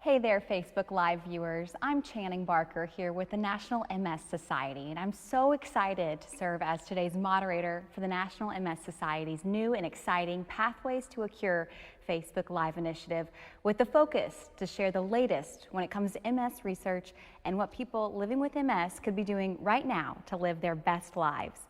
Hey there, Facebook Live viewers. I'm Channing Barker here with the National MS Society, and I'm so excited to serve as today's moderator for the National MS Society's new and exciting Pathways to a Cure Facebook Live initiative, with the focus to share the latest when it comes to MS research and what people living with MS could be doing right now to live their best lives.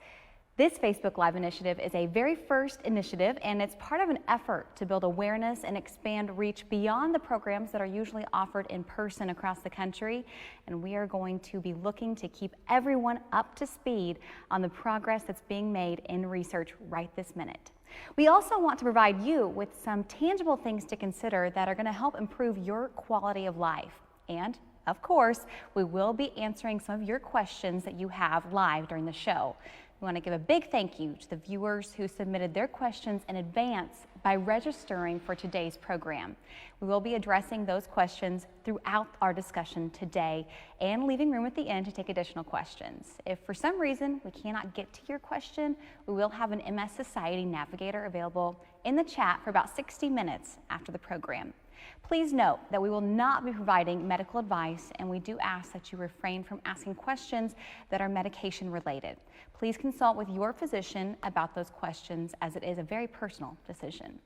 This Facebook Live initiative is a very first initiative, and it's part of an effort to build awareness and expand reach beyond the programs that are usually offered in person across the country. And we are going to be looking to keep everyone up to speed on the progress that's being made in research right this minute. We also want to provide you with some tangible things to consider that are going to help improve your quality of life. And of course, we will be answering some of your questions that you have live during the show. We want to give a big thank you to the viewers who submitted their questions in advance by registering for today's program. We will be addressing those questions throughout our discussion today and leaving room at the end to take additional questions. If for some reason we cannot get to your question, we will have an MS Society Navigator available in the chat for about 60 minutes after the program. Please note that we will not be providing medical advice, and we do ask that you refrain from asking questions that are medication related. Please consult with your physician about those questions, as it is a very personal decision.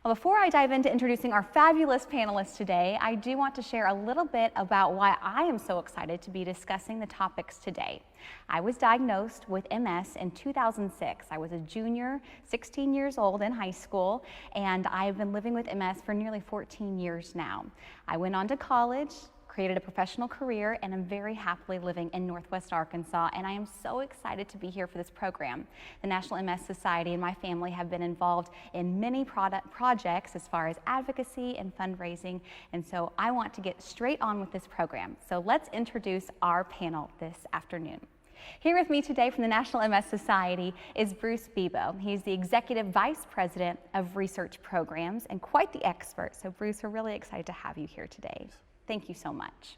Well, before I dive into introducing our fabulous panelists today, I do want to share a little bit about why I am so excited to be discussing the topics today. I was diagnosed with MS in 2006. I was a junior, 16 years old in high school, and I've been living with MS for nearly 14 years now. I went on to college, created a professional career, and I'm very happily living in Northwest Arkansas, and I am so excited to be here for this program. The National MS Society and my family have been involved in many projects as far as advocacy and fundraising, and so I want to get straight on with this program. So let's introduce our panel this afternoon. Here with me today from the National MS Society is Bruce Bebo. He's the Executive Vice President of Research Programs and quite the expert. So Bruce, we're really excited to have you here today. Thank you so much.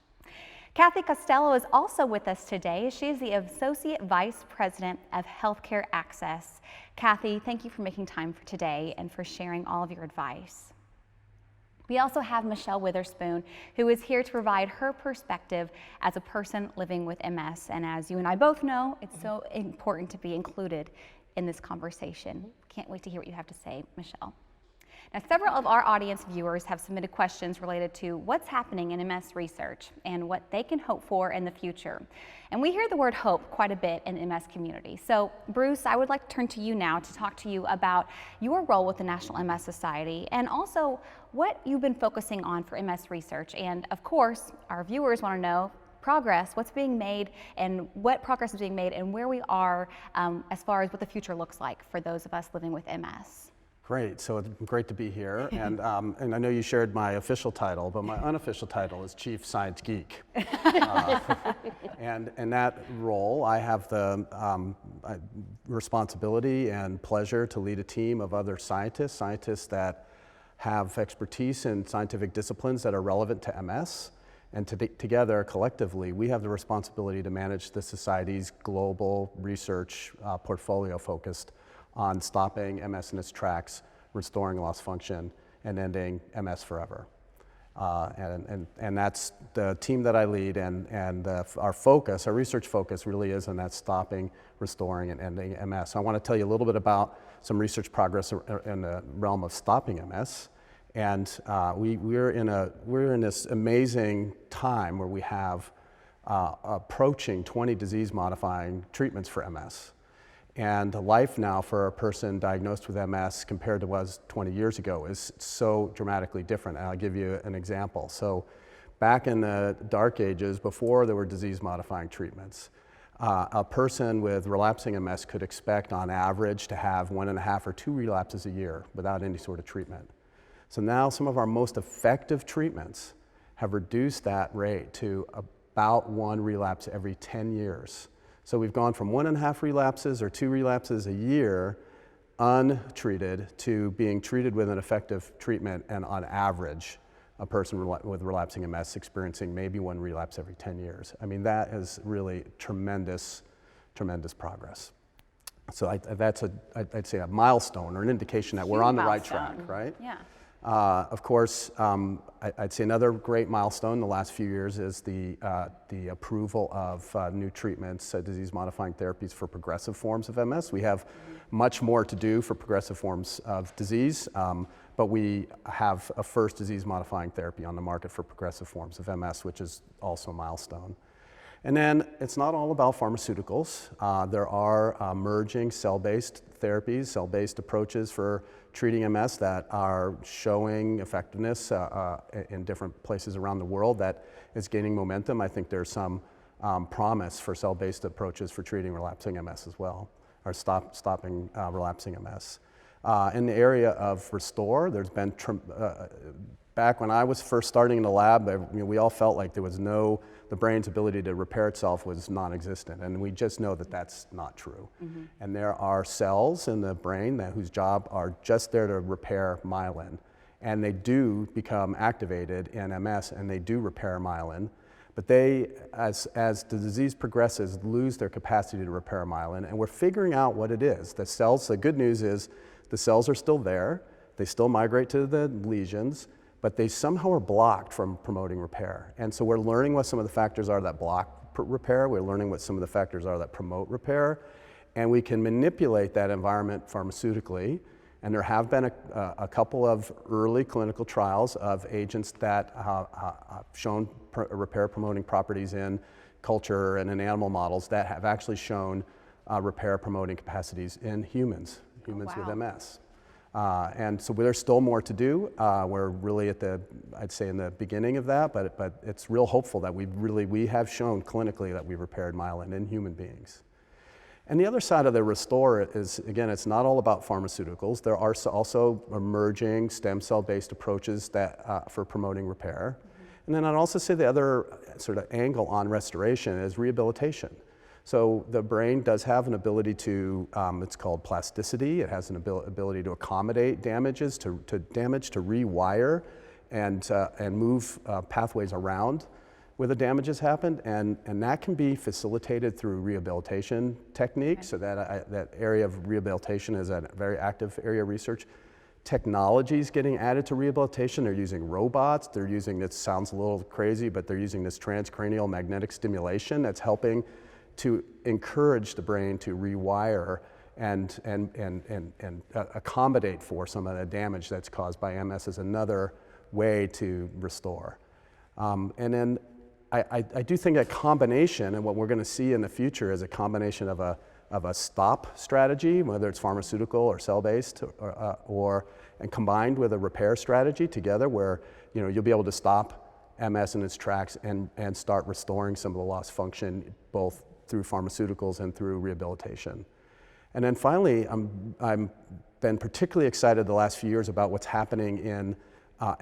Kathy Costello is also with us today. She is the Associate Vice President of Healthcare Access. Kathy, thank you for making time for today and for sharing all of your advice. We also have Michelle Witherspoon, who is here to provide her perspective as a person living with MS. And as you and I both know, it's so important to be included in this conversation. Can't wait to hear what you have to say, Michelle. Now, several of our audience viewers have submitted questions related to what's happening in MS research and what they can hope for in the future. And we hear the word hope quite a bit in the MS community. So, Bruce, I would like to turn to you now to talk to you about your role with the National MS Society and also what you've been focusing on for MS research. And of course, our viewers want to know progress, what's being made and what progress is being made and where we are as far as what the future looks like for those of us living with MS. Great, so it's great to be here, and I know you shared my official title, but my unofficial title is Chief Science Geek. And in that role, I have the responsibility and pleasure to lead a team of other scientists that have expertise in scientific disciplines that are relevant to MS, and together, collectively, we have the responsibility to manage the Society's global research portfolio focused on stopping MS in its tracks, restoring lost function, and ending MS forever. And that's the team that I lead, and our focus, our research focus really is on that stopping, restoring, and ending MS. I want to tell you a little bit about some research progress in the realm of stopping MS. And we're in this amazing time where we have approaching 20 disease-modifying treatments for MS. And life now for a person diagnosed with MS compared to was 20 years ago is so dramatically different. And I'll give you an example. So back in the dark ages, before there were disease-modifying treatments, a person with relapsing MS could expect on average to have 1.5 or 2 relapses a year without any sort of treatment. So now some of our most effective treatments have reduced that rate to about 1 relapse every 10 years. So we've gone from 1.5 relapses or 2 relapses a year untreated to being treated with an effective treatment, and on average, a person with relapsing MS experiencing maybe 1 relapse every 10 years. I mean, that is really tremendous progress. So that's I'd say a milestone or an indication that we're on the right track, right? Yeah. Of course, I'd say another great milestone in the last few years is the approval of new treatments, disease-modifying therapies for progressive forms of MS. We have much more to do for progressive forms of disease, but we have a first disease-modifying therapy on the market for progressive forms of MS, which is also a milestone. And then it's not all about pharmaceuticals. There are emerging cell-based therapies, cell-based approaches for treating MS that are showing effectiveness in different places around the world that is gaining momentum. I think there's some promise for cell-based approaches for treating relapsing MS as well, or stopping relapsing MS. In the area of restore, there's been, back when I was first starting in the lab, we all felt like there was the brain's ability to repair itself was non-existent, and we just know that that's not true. Mm-hmm. And there are cells in the brain whose job are just there to repair myelin, and they do become activated in MS, and they do repair myelin, but they, as the disease progresses, lose their capacity to repair myelin, and we're figuring out what it is. The good news is the cells are still there, they still migrate to the lesions, but they somehow are blocked from promoting repair. And so we're learning what some of the factors are that block repair, we're learning what some of the factors are that promote repair, and we can manipulate that environment pharmaceutically. And there have been a couple of early clinical trials of agents that have shown repair promoting properties in culture and in animal models that have actually shown repair promoting capacities in humans with MS. And so there's still more to do. We're really I'd say in the beginning of that, but it's real hopeful that we have shown clinically that we've repaired myelin in human beings. And the other side of the restore is, again, it's not all about pharmaceuticals. There are also emerging stem cell-based approaches for promoting repair. Mm-hmm. And then I'd also say the other sort of angle on restoration is rehabilitation. So the brain does have an ability to, it's called plasticity. It has an ability to accommodate damages, to rewire and move pathways around where the damage has happened. And that can be facilitated through rehabilitation techniques. Okay. So that area of rehabilitation is a very active area of research. Technologies getting added to rehabilitation. They're using robots. They're using, it sounds a little crazy, but they're using this transcranial magnetic stimulation that's helping to encourage the brain to rewire and accommodate for some of the damage that's caused by MS is another way to restore. And then I do think a combination, and what we're going to see in the future is a combination of a stop strategy, whether it's pharmaceutical or cell-based, and combined with a repair strategy together, where you'll be able to stop MS in its tracks and start restoring some of the lost function, both through pharmaceuticals and through rehabilitation. And then finally, I'm been particularly excited the last few years about what's happening in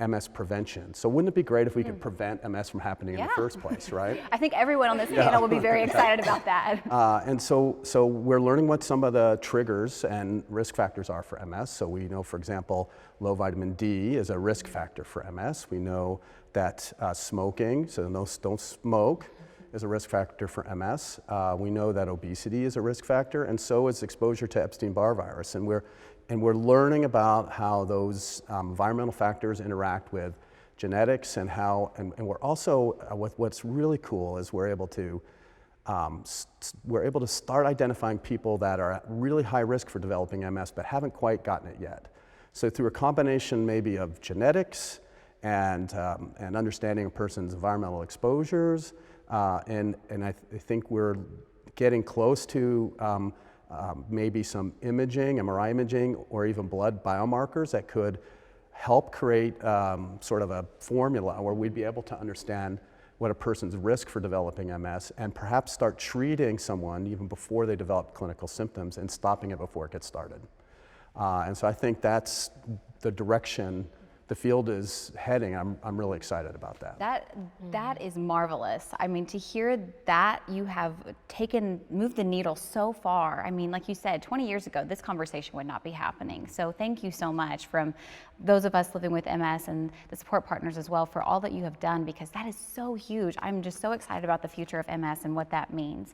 MS prevention. So wouldn't it be great if we could prevent MS from happening in the first place, right? I think everyone on this panel would be very excited about that. And so we're learning what some of the triggers and risk factors are for MS. So we know, for example, low vitamin D is a risk factor for MS. We know that smoking, so don't smoke, is a risk factor for MS. We know that obesity is a risk factor, and so is exposure to Epstein-Barr virus. And we're learning about how those environmental factors interact with genetics, and we're also what's really cool is we're able to start identifying people that are at really high risk for developing MS but haven't quite gotten it yet. So through a combination maybe of genetics and understanding a person's environmental exposures, and I think we're getting close to maybe some imaging, MRI imaging, or even blood biomarkers that could help create sort of a formula where we'd be able to understand what a person's risk for developing MS and perhaps start treating someone even before they develop clinical symptoms and stopping it before it gets started. And so I think that's the direction the field is heading. I'm really excited about that. That is marvelous. I mean, to hear that you have moved the needle so far. I mean, like you said, 20 years ago, this conversation would not be happening. So thank you so much from those of us living with MS and the support partners as well for all that you have done, because that is so huge. I'm just so excited about the future of MS and what that means.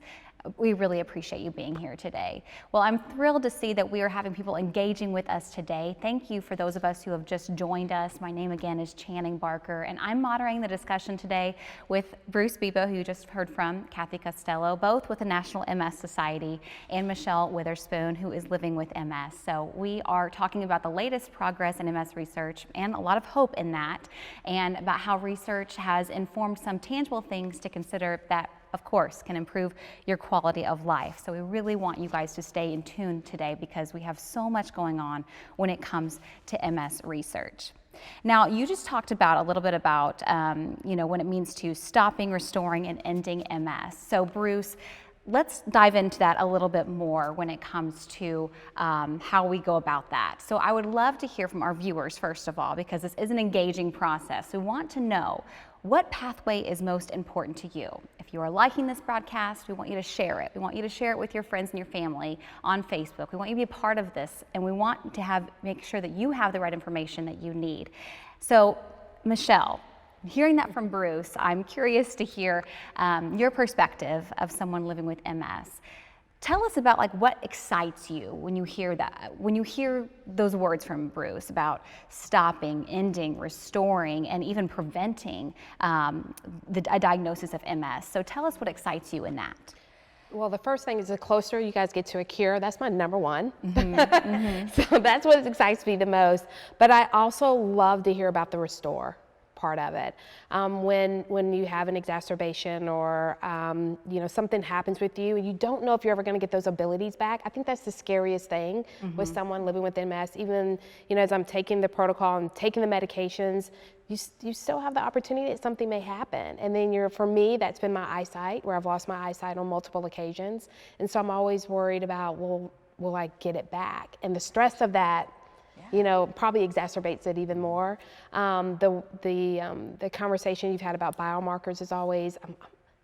We really appreciate you being here today. Well, I'm thrilled to see that we are having people engaging with us today. Thank you for those of us who have just joined us. My name again is Channing Barker, and I'm moderating the discussion today with Bruce Bebo, who you just heard from, Kathy Costello, both with the National MS Society, and Michelle Witherspoon, who is living with MS. So we are talking about the latest progress in MS research and a lot of hope in that, and about how research has informed some tangible things to consider that, of course, can improve your quality of life. So we really want you guys to stay in tune today because we have so much going on when it comes to MS research. Now, you just talked about a little bit about, when it means to stopping, restoring, and ending MS. So Bruce, let's dive into that a little bit more when it comes to how we go about that. So I would love to hear from our viewers, first of all, because this is an engaging process. We want to know what pathway is most important to you. If you are liking this broadcast, we want you to share it. We want you to share it with your friends and your family on Facebook. We want you to be a part of this, and we want to make sure that you have the right information that you need. So, Michelle, hearing that from Bruce, I'm curious to hear your perspective of someone living with MS. Tell us about what excites you when you hear that, when you hear those words from Bruce about stopping, ending, restoring, and even preventing a diagnosis of MS. So tell us what excites you in that. Well, the first thing is the closer you guys get to a cure, that's my number one. So that's what excites me the most. But I also love to hear about the restore part of it. When you have an exacerbation or something happens with you and you don't know if you're ever going to get those abilities back, I think that's the scariest thing with someone living with MS. Even as I'm taking the protocol and taking the medications, you still have the opportunity that something may happen. And then for me, that's been my eyesight, where I've lost my eyesight on multiple occasions. And so I'm always worried about, will I get it back? And the stress of that probably exacerbates it even more. The conversation you've had about biomarkers is always,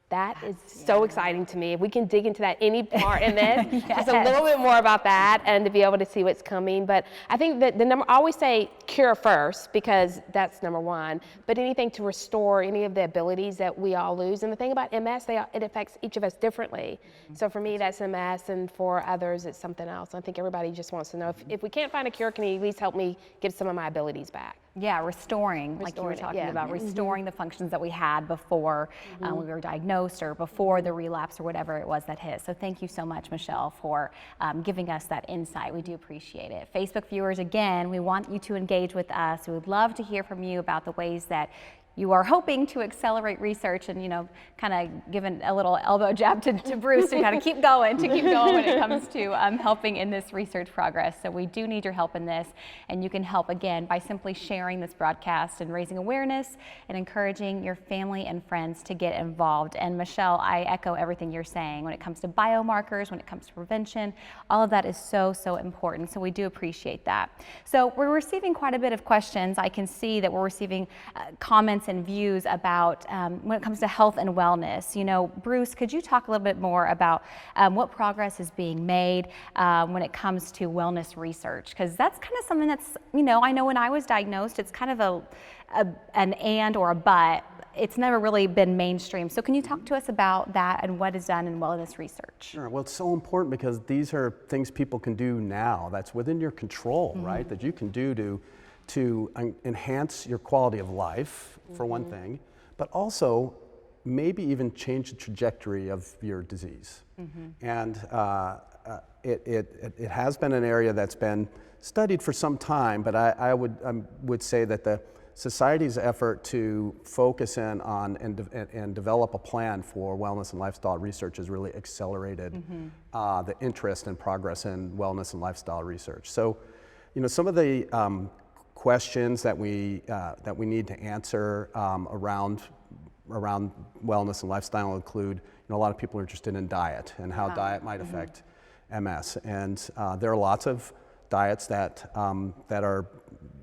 that is so exciting to me. If we can dig into that any part in this, just a little bit more about that and to be able to see what's coming. But I think that I always say cure first because that's number one, but anything to restore any of the abilities that we all lose. And the thing about MS, it affects each of us differently. So for me, that's MS, and for others, it's something else. I think everybody just wants to know, if we can't find a cure, can you at least help me get some of my abilities back? Yeah, restoring, like you were talking about, restoring the functions that we had before we were diagnosed or before the relapse or whatever it was that hit. So thank you so much, Michelle, for giving us that insight. We do appreciate it. Facebook viewers, again, we want you to engage with us. We would love to hear from you about the ways that you are hoping to accelerate research and, kind of giving a little elbow jab to Bruce to kind of keep going when it comes to helping in this research progress. So we do need your help in this, and you can help, again, by simply sharing this broadcast and raising awareness and encouraging your family and friends to get involved. And Michelle, I echo everything you're saying when it comes to biomarkers, when it comes to prevention. All of that is so, so important. So we do appreciate that. So we're receiving quite a bit of questions. I can see that we're receiving comments and views about when it comes to health and wellness. Bruce, could you talk a little bit more about what progress is being made when it comes to wellness research? Because that's kind of something that's, I know when I was diagnosed, it's kind of an and or a but. It's never really been mainstream. So can you talk to us about that and what is done in wellness research? Sure. Well, it's so important because these are things people can do now that's within your control, right? That you can do to enhance your quality of life, for one thing, but also maybe even change the trajectory of your disease. And it has been an area that's been studied for some time, but I would say that the society's effort to focus in on and develop a plan for wellness and lifestyle research has really accelerated the interest and progress in wellness and lifestyle research. So, some of the questions that we need to answer around wellness and lifestyle include, a lot of people are interested in diet and how diet might affect MS, and there are lots of diets that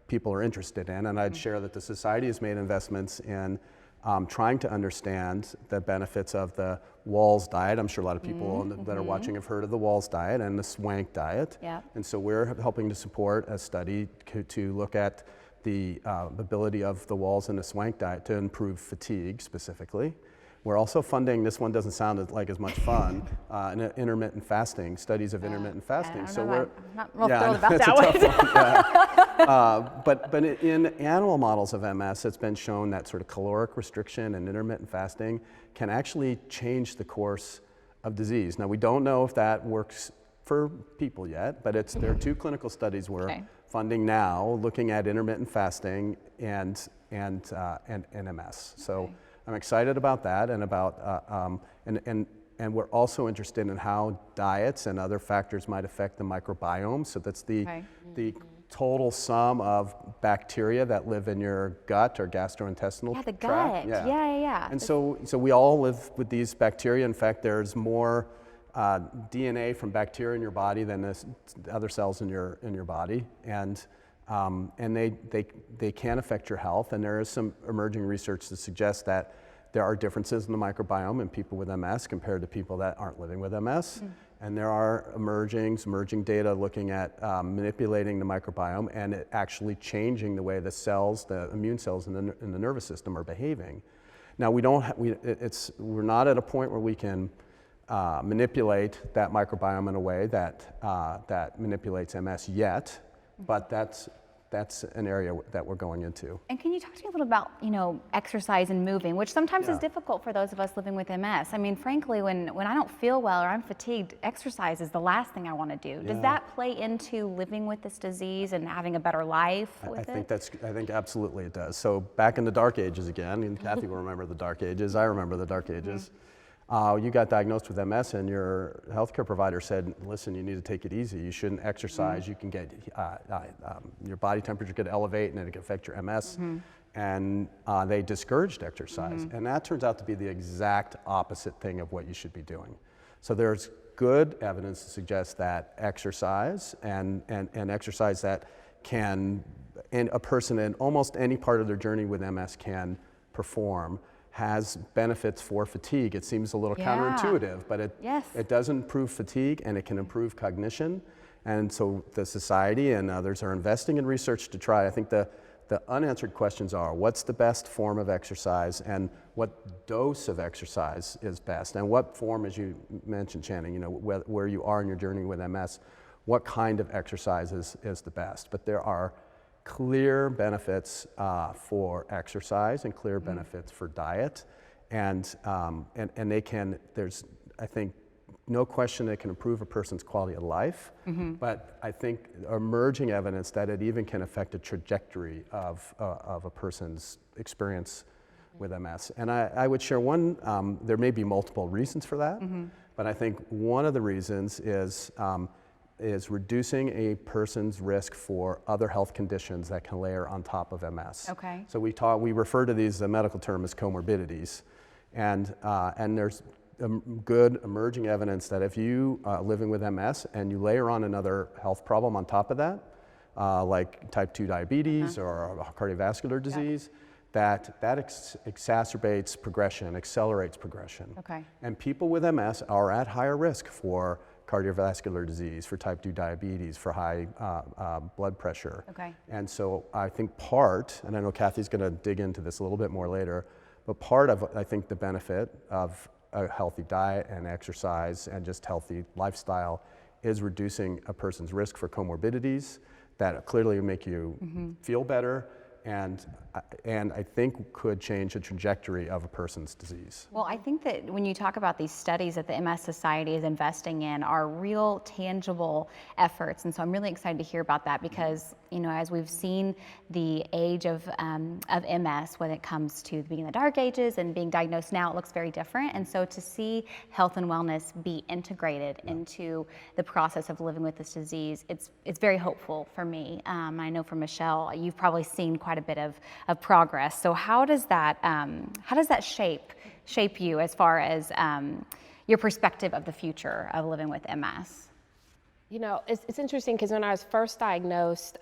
people are interested in, and I'd share that the society has made investments in trying to understand the benefits of the Wahls diet. I'm sure a lot of people that are watching have heard of the Wahls diet and the Swank diet. And so we're helping to support a study to look at the ability of the Wahls and the Swank diet to improve fatigue specifically. We're also funding, this one doesn't sound like as much fun, intermittent fasting, studies of intermittent fasting. I'm not real thrilled about that one. But in animal models of MS, it's been shown that sort of caloric restriction and intermittent fasting can actually change the course of disease. Now, we don't know if that works for people yet, but there are 2 clinical studies we're funding now looking at intermittent fasting and MS. So I'm excited about that, and about and we're also interested in how diets and other factors might affect the microbiome. So that's the total sum of bacteria that live in your gut or gastrointestinal tract. The gut. Yeah. And so we all live with these bacteria. In fact, there's more DNA from bacteria in your body than the other cells in your body, and they can affect your health. And there is some emerging research that suggests that there are differences in the microbiome in people with MS compared to people that aren't living with MS. And there are emerging data looking at manipulating the microbiome and it actually changing the way the cells, the immune cells in the nervous system are behaving. Now we're not at a point where we can manipulate that microbiome in a way that manipulates MS yet, but that's an area that we're going into. And can you talk to me a little about, exercise and moving, which sometimes is difficult for those of us living with MS? I mean, frankly, when I don't feel well or I'm fatigued, exercise is the last thing I want to do. Does that play into living with this disease and having a better life with it? I think absolutely it does. So back in the dark ages again, and Kathy will remember the dark ages, I remember the dark ages. You got diagnosed with MS and your healthcare provider said, listen, you need to take it easy. You shouldn't exercise. You can get, your body temperature could elevate and it could affect your MS. And they discouraged exercise. And that turns out to be the exact opposite thing of what you should be doing. So there's good evidence to suggest that exercise and exercise that a person in almost any part of their journey with MS can perform has benefits for fatigue. It seems a little counterintuitive, but it does improve fatigue and it can improve cognition. And so the society and others are investing in research to try. I think the unanswered questions are, what's the best form of exercise and what dose of exercise is best? And what form, as you mentioned, Channing, where you are in your journey with MS, what kind of exercise is the best? But there are clear benefits for exercise and clear benefits for diet, and there's, I think, no question that it can improve a person's quality of life, but I think emerging evidence that it even can affect the trajectory of a person's experience with MS. And I would share one, there may be multiple reasons for that, but I think one of the reasons is reducing a person's risk for other health conditions that can layer on top of MS. Okay. So we refer to these, the medical term as comorbidities, and there's good emerging evidence that if you living with MS and you layer on another health problem on top of that, like type 2 diabetes or cardiovascular disease, that exacerbates progression, accelerates progression. Okay. And people with MS are at higher risk for cardiovascular disease, for type 2 diabetes, for high blood pressure. Okay. And so I think and I know Kathy's going to dig into this a little bit more later, but part of, I think, the benefit of a healthy diet and exercise and just healthy lifestyle is reducing a person's risk for comorbidities that clearly make you feel better, and I think could change the trajectory of a person's disease. Well, I think that when you talk about these studies that the MS Society is investing in are real tangible efforts, and so I'm really excited to hear about that because, as we've seen the age of MS when it comes to being in the dark ages and being diagnosed now, it looks very different. And so to see health and wellness be integrated into the process of living with this disease, it's very hopeful for me. I know for Michelle, you've probably seen quite a bit of progress. So how does that shape you as far as your perspective of the future of living with MS? It's interesting because when I was first diagnosed,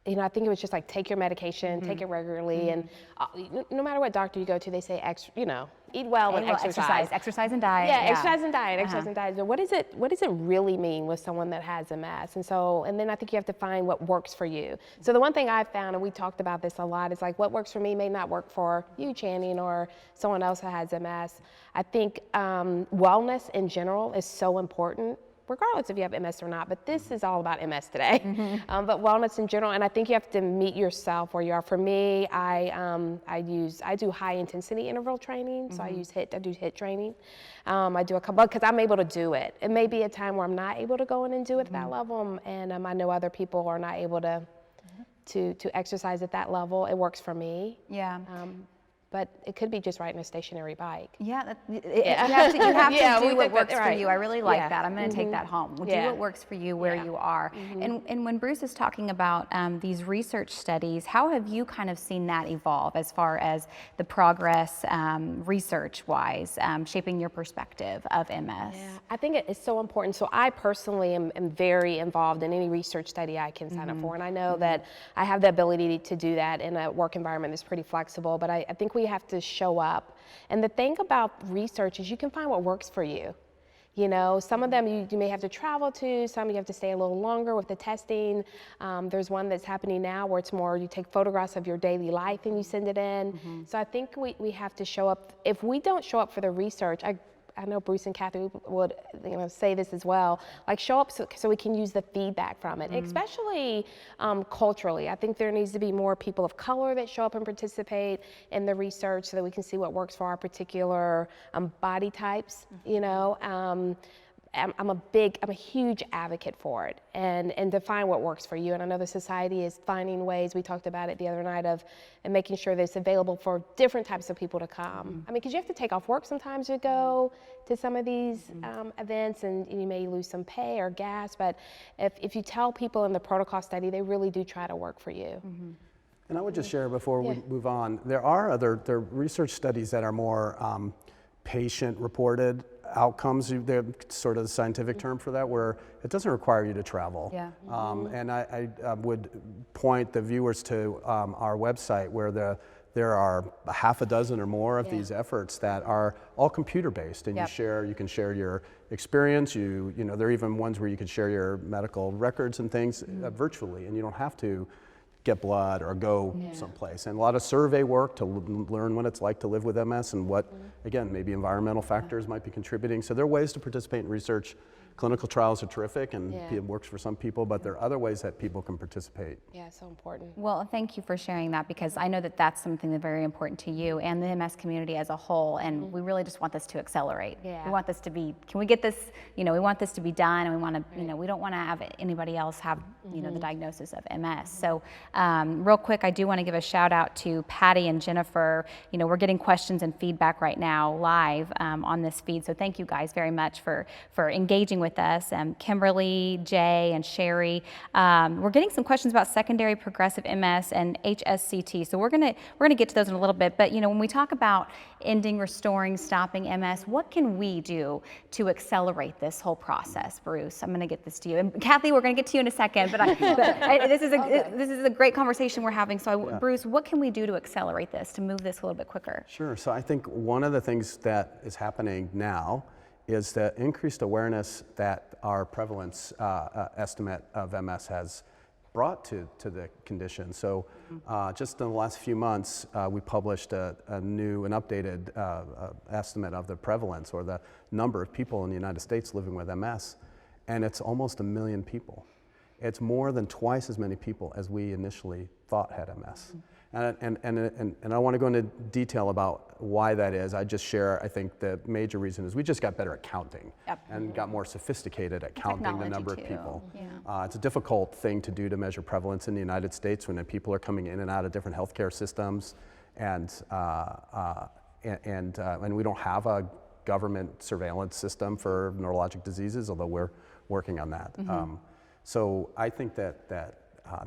you know, I think it was just like take your medication, take it regularly, and no matter what doctor you go to, they say eat well and exercise. Exercise and diet. Yeah, exercise and diet, exercise and diet. But what does it really mean with someone that has MS? And then I think you have to find what works for you. So the one thing I've found, and we talked about this a lot, is like what works for me may not work for you, Channing, or someone else that has MS. I think wellness in general is so important, regardless if you have MS or not, but this is all about MS today. But wellness in general, and I think you have to meet yourself where you are. For me, I do high intensity interval training, so I do HIIT training. I do a couple, because I'm able to do it. It may be a time where I'm not able to go in and do it at that level, and I know other people are not able to exercise at that level. It works for me. Yeah. But it could be just riding a stationary bike. Yeah, you have to do what works for right. you. I really like Yeah. that. I'm going to take that home. Do what works for you where you are. And when Bruce is talking about these research studies, how have you kind of seen that evolve as far as the progress research-wise, shaping your perspective of MS? Yeah, I think it is so important. So I personally am very involved in any research study I can sign up for. And I know that I have the ability to do that in a work environment that's pretty flexible, but I think we have to show up. And the thing about research is you can find what works for you. You know, some of them you may have to travel to, some you have to stay a little longer with the testing. There's one that's happening now where it's more you take photographs of your daily life and you send it in. So I think we have to show up. If we don't show up for the research, I know Bruce and Kathy would say this as well, like show up so we can use the feedback from it, especially culturally. I think there needs to be more people of color that show up and participate in the research so that we can see what works for our particular body types, you know. I'm a huge advocate for it and define what works for you. And I know the society is finding ways, we talked about it the other night, and making sure that it's available for different types of people to come. I mean, because you have to take off work sometimes to go to some of these events, and you may lose some pay or gas, but if you tell people in the protocol study, they really do try to work for you. And I would just share before we move on, there are research studies that are more patient-reported outcomes. They're sort of the scientific term for that, where it doesn't require you to travel. Yeah. And I would point the viewers to our website, where there are a half a dozen or more of these efforts that are all computer-based, and you can share your experience. You know, there are even ones where you can share your medical records and things virtually, and you don't have to get blood or go someplace. And a lot of survey work to learn what it's like to live with MS and what, again, maybe environmental factors might be contributing. So there are ways to participate in research. Clinical trials are terrific, and it works for some people, but there are other ways that people can participate. Yeah, so important. Well, thank you for sharing that, because I know that that's something that's very important to you and the MS community as a whole, and we really just want this to accelerate. We want this to be, can we get this, we want this to be done, and we want to, we don't want to have anybody else have, the diagnosis of MS. So real quick, I do want to give a shout out to Patty and Jennifer. We're getting questions and feedback right now live on this feed, so thank you guys very much for engaging with us. Kimberly, Jay, and Sherry. We're getting some questions about secondary progressive MS and HSCT. So we're gonna get to those in a little bit. But when we talk about ending, restoring, stopping MS, what can we do to accelerate this whole process? Bruce, I'm gonna get this to you. And Kathy, we're gonna get to you in a second. But this is a great conversation we're having. So Bruce, what can we do to accelerate this, to move this a little bit quicker? Sure. So I think one of the things that is happening now is the increased awareness that our prevalence estimate of MS has brought to the condition. So just in the last few months, we published an updated estimate of the prevalence, or the number of people in the United States living with MS, and it's almost 1 million people. It's more than twice as many people as we initially thought had MS. And I want to go into detail about why that is. I just share, I think the major reason is we just got better at counting and got more sophisticated at counting the number of people. It's a difficult thing to do, to measure prevalence in the United States when people are coming in and out of different healthcare systems, and we don't have a government surveillance system for neurologic diseases, although we're working on that. So I think that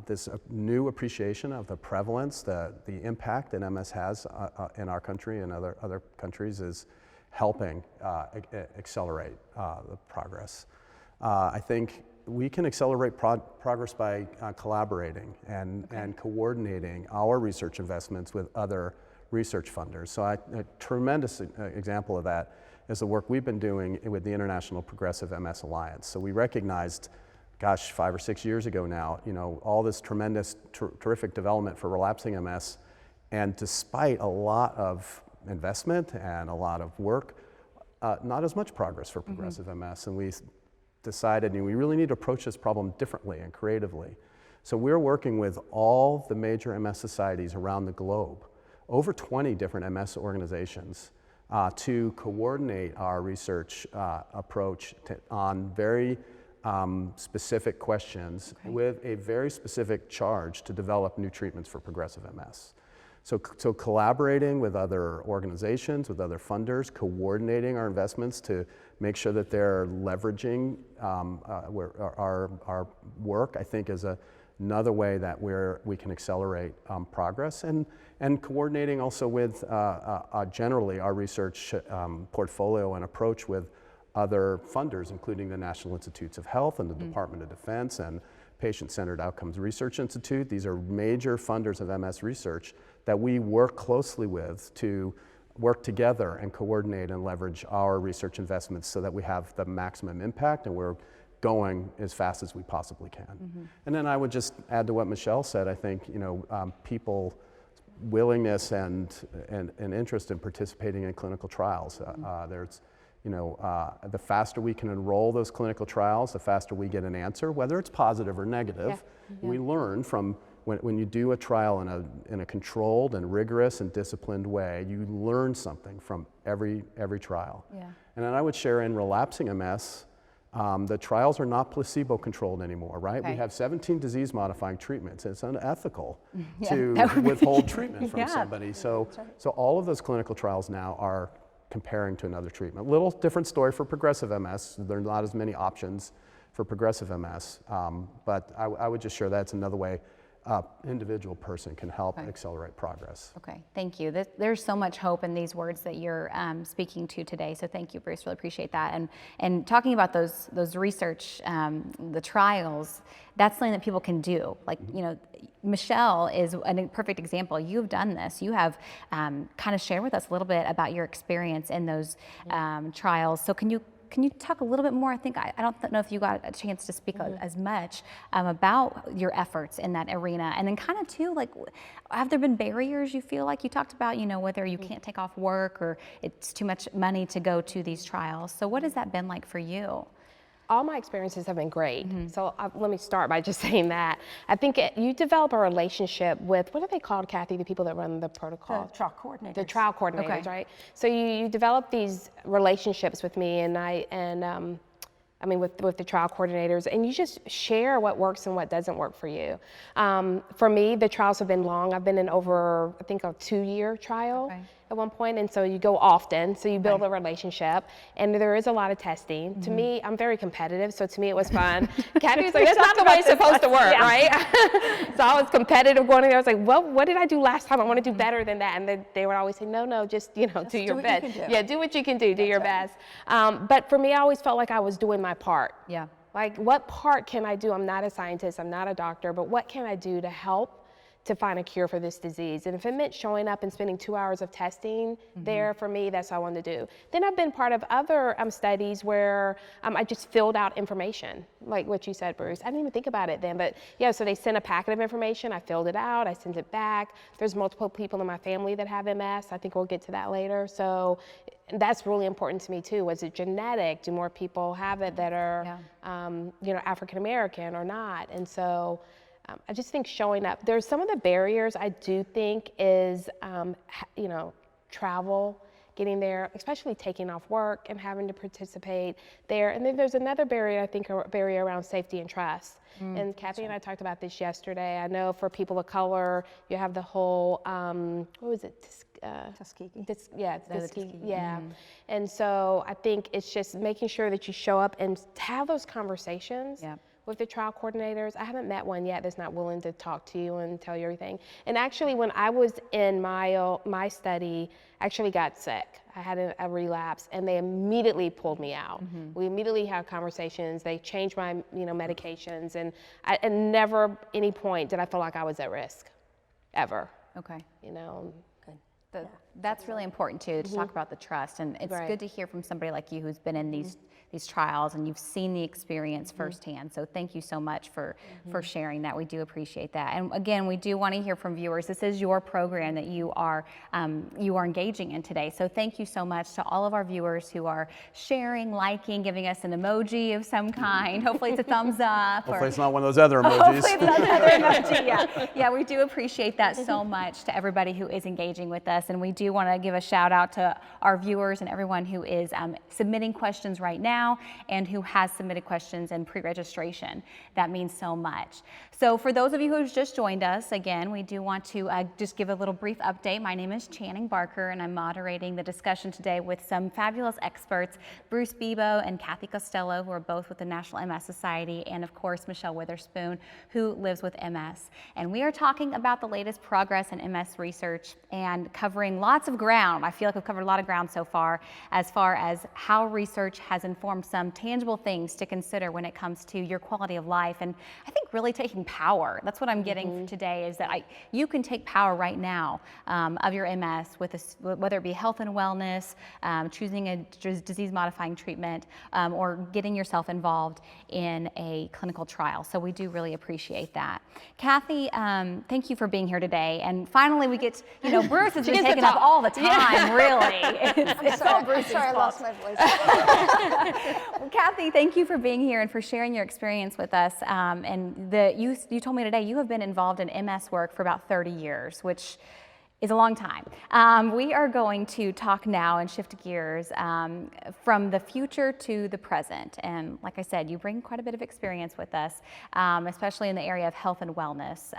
this new appreciation of the prevalence, the impact that MS has in our country and other countries, is helping accelerate the progress. I think we can accelerate progress by collaborating and coordinating our research investments with other research funders. So a tremendous example of that is the work we've been doing with the International Progressive MS Alliance. So we recognized, gosh, 5 or 6 years ago now, all this tremendous, terrific development for relapsing MS, and despite a lot of investment and a lot of work, not as much progress for progressive MS, and we decided we really need to approach this problem differently and creatively. So we're working with all the major MS societies around the globe, over 20 different MS organizations, to coordinate our research approach on very specific questions with a very specific charge to develop new treatments for progressive MS. So collaborating with other organizations, with other funders, coordinating our investments to make sure that they're leveraging our work, I think is another way that we can accelerate progress, and coordinating also with generally our research portfolio and approach with other funders, including the National Institutes of Health and the Department of Defense and Patient-Centered Outcomes Research Institute. These are major funders of MS research that we work closely with to work together and coordinate and leverage our research investments so that we have the maximum impact and we're going as fast as we possibly can. And then I would just add to what Michelle said. I think people's willingness and interest in participating in clinical trials. There's the faster we can enroll those clinical trials, the faster we get an answer, whether it's positive or negative. We learn from when you do a trial in a controlled and rigorous and disciplined way, you learn something from every trial. And then I would share in relapsing MS, the trials are not placebo-controlled anymore, right? We have 17 disease-modifying treatments. It's unethical to withhold treatment from somebody. So all of those clinical trials now are comparing to another treatment. A little different story for progressive MS. There are not as many options for progressive MS, but I would just share that's another way individual person can help accelerate progress. Okay, thank you. There's so much hope in these words that you're speaking to today, so thank you, Bruce, really appreciate that. And talking about those research, the trials, that's something that people can do. Like, Michelle is a perfect example. You've done this. You have kind of shared with us a little bit about your experience in those trials. So can you talk a little bit more? I think I don't know if you got a chance to speak as much about your efforts in that arena, and then kind of too, like, have there been barriers you feel like? You talked about, whether you can't take off work or it's too much money to go to these trials. So what has that been like for you? All my experiences have been great. So let me start by just saying that. I think you develop a relationship with, what are they called, Kathy, the people that run the protocol? The trial coordinators. The trial coordinators, right? So you develop these relationships with me with the trial coordinators, and you just share what works and what doesn't work for you. For me, the trials have been long. I've been in over, I think, a 2-year trial at one point, and so you go often, so you build a relationship, and there is a lot of testing. To me, I'm very competitive, so to me it was fun. Kathy was like, that's not the way it's supposed to work, right? So I was competitive going in there. I was like, well, what did I do last time? I want to do better than that. And they would always say, no, just, do your best. Yeah, do what you can do, do your best. But for me, I always felt like I was doing my part. Like, what part can I do? I'm not a scientist, I'm not a doctor, but what can I do to help to find a cure for this disease? And if it meant showing up and spending 2 hours of testing there, for me, that's what I wanted to do. Then I've been part of other studies where I just filled out information, like what you said, Bruce. I didn't even think about it then, but yeah, so they sent a packet of information, I filled it out, I sent it back. There's multiple people in my family that have MS. I think we'll get to that later. So that's really important to me too. Was it genetic? Do more people have it that are, African American or not? And so I just think showing up. There's some of the barriers I do think is, travel, getting there, especially taking off work and having to participate there. And then there's another barrier, I think, a barrier around safety and trust. And Kathy and I talked about this yesterday. I know for people of color, you have the whole, what was it? Tuskegee. Tuskegee. Yeah. And so I think it's just making sure that you show up and have those conversations with the trial coordinators. I haven't met one yet that's not willing to talk to you and tell you everything. And actually, when I was in my study, I actually got sick. I had a relapse, and they immediately pulled me out. We immediately had conversations. They changed my medications, and never any point did I feel like I was at risk, ever. Okay. Good. That's really important too, to talk about the trust, and it's Right. good to hear from somebody like you who's been in these trials and you've seen the experience firsthand. So thank you so much for sharing that. We do appreciate that. And again, we do want to hear from viewers. This is your program that you are engaging in today. So thank you so much to all of our viewers who are sharing, liking, giving us an emoji of some kind. Hopefully it's a thumbs up. Hopefully it's not one of those other emojis. Hopefully it's not another emoji. Yeah, we do appreciate that so much to everybody who is engaging with us. And we do want to give a shout out to our viewers and everyone who is submitting questions right now and who has submitted questions in pre-registration. That means so much. So for those of you who've just joined us, again, we do want to just give a little brief update. My name is Channing Barker, and I'm moderating the discussion today with some fabulous experts, Bruce Bebo and Kathy Costello, who are both with the National MS Society, and of course, Michelle Witherspoon, who lives with MS. And we are talking about the latest progress in MS research and covering lots of ground. I feel like we've covered a lot of ground so far as how research has informed some tangible things to consider when it comes to your quality of life. And I think really taking power. That's what I'm getting today, is that you can take power right now of your MS, whether it be health and wellness, choosing a disease-modifying treatment, or getting yourself involved in a clinical trial. So we do really appreciate that. Kathy, thank you for being here today. And finally, we get, Bruce has been taking up all the time, really. It's all Bruce's Sorry, I fault. lost my voice. Well, Kathy, thank you for being here and for sharing your experience with us. You told me today you have been involved in MS work for about 30 years, which is a long time. We are going to talk now and shift gears from the future to the present. And like I said, you bring quite a bit of experience with us, especially in the area of health and wellness.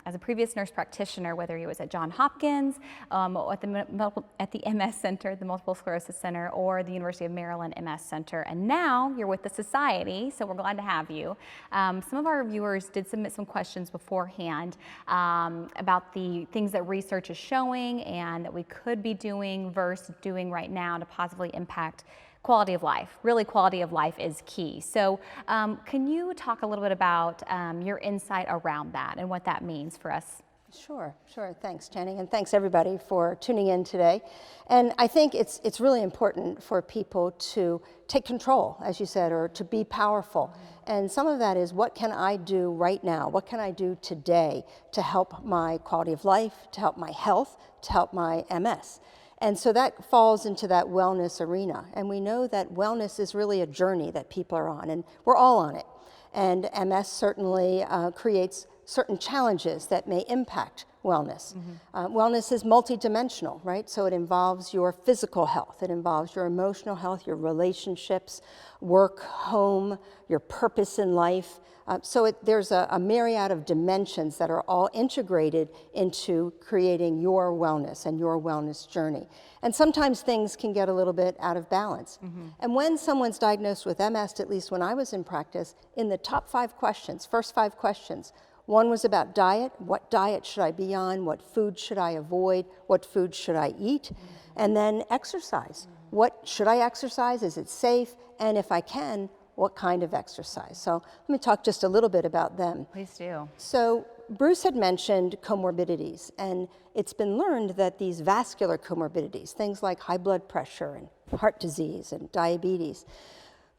As a previous nurse practitioner, whether it was at Johns Hopkins, at the MS Center, the Multiple Sclerosis Center, or the University of Maryland MS Center. And now you're with the Society, so we're glad to have you. Some of our viewers did submit some questions beforehand about the things that research is showing and that we could be doing versus doing right now to positively impact quality of life. Really, quality of life is key. So can you talk a little bit about your insight around that and what that means for us? Sure. Thanks, Channing, and thanks everybody for tuning in today. And I think it's really important for people to take control, as you said, or to be powerful. And some of that is, what can I do right now? What can I do today to help my quality of life, to help my health, to help my MS? And so that falls into that wellness arena. And we know that wellness is really a journey that people are on, and we're all on it. And MS certainly creates certain challenges that may impact wellness. Wellness is multidimensional, right? So it involves your physical health, it involves your emotional health, your relationships, work, home, your purpose in life. There's a myriad of dimensions that are all integrated into creating your wellness and your wellness journey. And sometimes things can get a little bit out of balance. And when someone's diagnosed with MS, at least when I was in practice, in the top 5 questions, first 5 questions, one was about diet. What diet should I be on? What food should I avoid? What food should I eat? And then exercise. What should I exercise? Is it safe? And if I can, what kind of exercise? So let me talk just a little bit about them. Please do. So Bruce had mentioned comorbidities, and it's been learned that these vascular comorbidities, things like high blood pressure and heart disease and diabetes,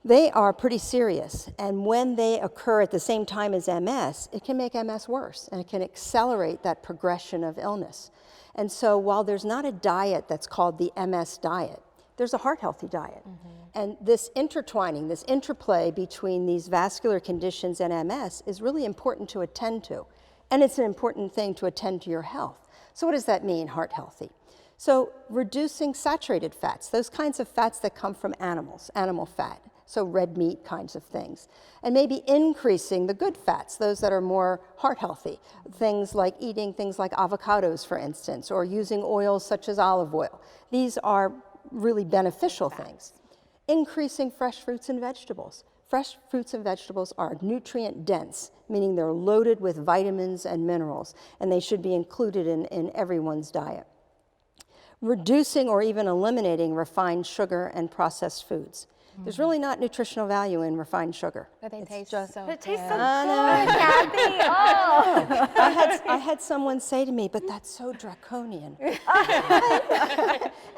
they are pretty serious, and when they occur at the same time as MS, it can make MS worse, and it can accelerate that progression of illness. And so while there's not a diet that's called the MS diet, there's a heart-healthy diet. And this intertwining, this interplay between these vascular conditions and MS is really important to attend to, and it's an important thing to attend to your health. So what does that mean, heart-healthy? So reducing saturated fats, those kinds of fats that come from animals, animal fat, so red meat kinds of things. And maybe increasing the good fats, those that are more heart healthy, things like eating things like avocados, for instance, or using oils such as olive oil. These are really beneficial things. Increasing fresh fruits and vegetables. Fresh fruits and vegetables are nutrient dense, meaning they're loaded with vitamins and minerals, and they should be included in everyone's diet. Reducing or even eliminating refined sugar and processed foods. There's really not nutritional value in refined sugar. But they taste just- so It tastes so good. good, Kathy. Oh. I had someone say to me, but that's so draconian. And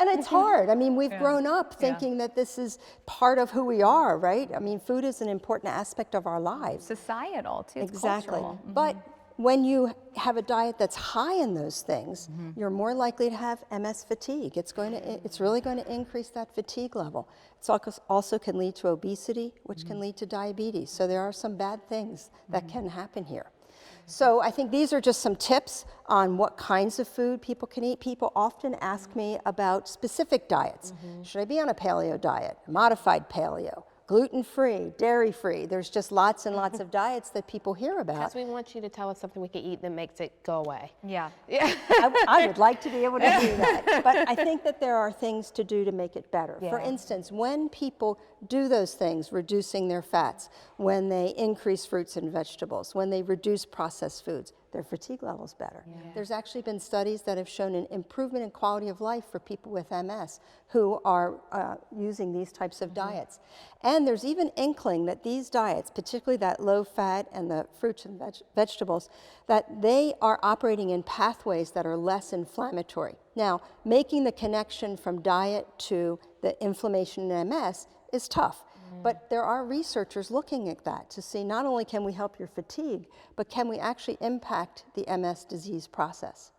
it's hard. I mean, we've grown up thinking that this is part of who we are, right? I mean, food is an important aspect of our lives. Societal, too. It's Exactly. cultural. But when you have a diet that's high in those things, you're more likely to have MS fatigue. It's really going to increase that fatigue level. It also can lead to obesity, which can lead to diabetes. So there are some bad things that can happen here. So I think these are just some tips on what kinds of food people can eat. People often ask me about specific diets. Should I be on a paleo diet, modified paleo, gluten-free, dairy-free? There's just lots and lots of diets that people hear about. Because we want you to tell us something we can eat that makes it go away. Yeah. I would like to be able to do that, but I think that there are things to do to make it better. For Yeah. instance, when people do those things, reducing their fats, when they increase fruits and vegetables, when they reduce processed foods, their fatigue level's better. There's actually been studies that have shown an improvement in quality of life for people with MS who are using these types of diets. And there's even inkling that these diets, particularly that low fat and the fruits and vegetables, that they are operating in pathways that are less inflammatory. Now, making the connection from diet to the inflammation in MS is tough. But there are researchers looking at that to see not only can we help your fatigue, but can we actually impact the MS disease process.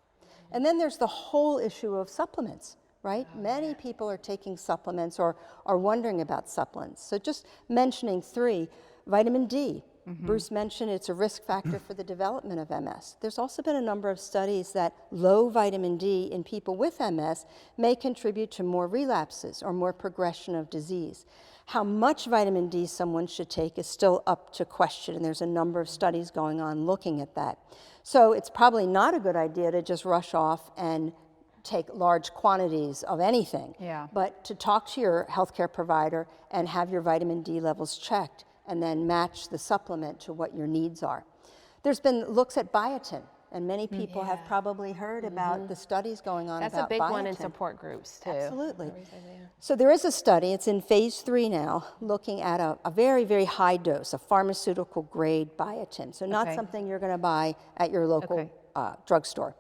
And then there's the whole issue of supplements, right? Many people are taking supplements or are wondering about supplements. So just mentioning 3, vitamin D. Bruce mentioned it's a risk factor for the development of MS. There's also been a number of studies that low vitamin D in people with MS may contribute to more relapses or more progression of disease. How much vitamin D someone should take is still up to question, and there's a number of studies going on looking at that. So it's probably not a good idea to just rush off and take large quantities of anything, but to talk to your healthcare provider and have your vitamin D levels checked and then match the supplement to what your needs are. There's been looks at biotin, and many people have probably heard about the studies going on That's about a big one in biotin. support groups, too. Absolutely. So there is a study, it's in phase 3 now, looking at a very, very high dose, a pharmaceutical grade biotin. So not something you're going to buy at your local drugstore.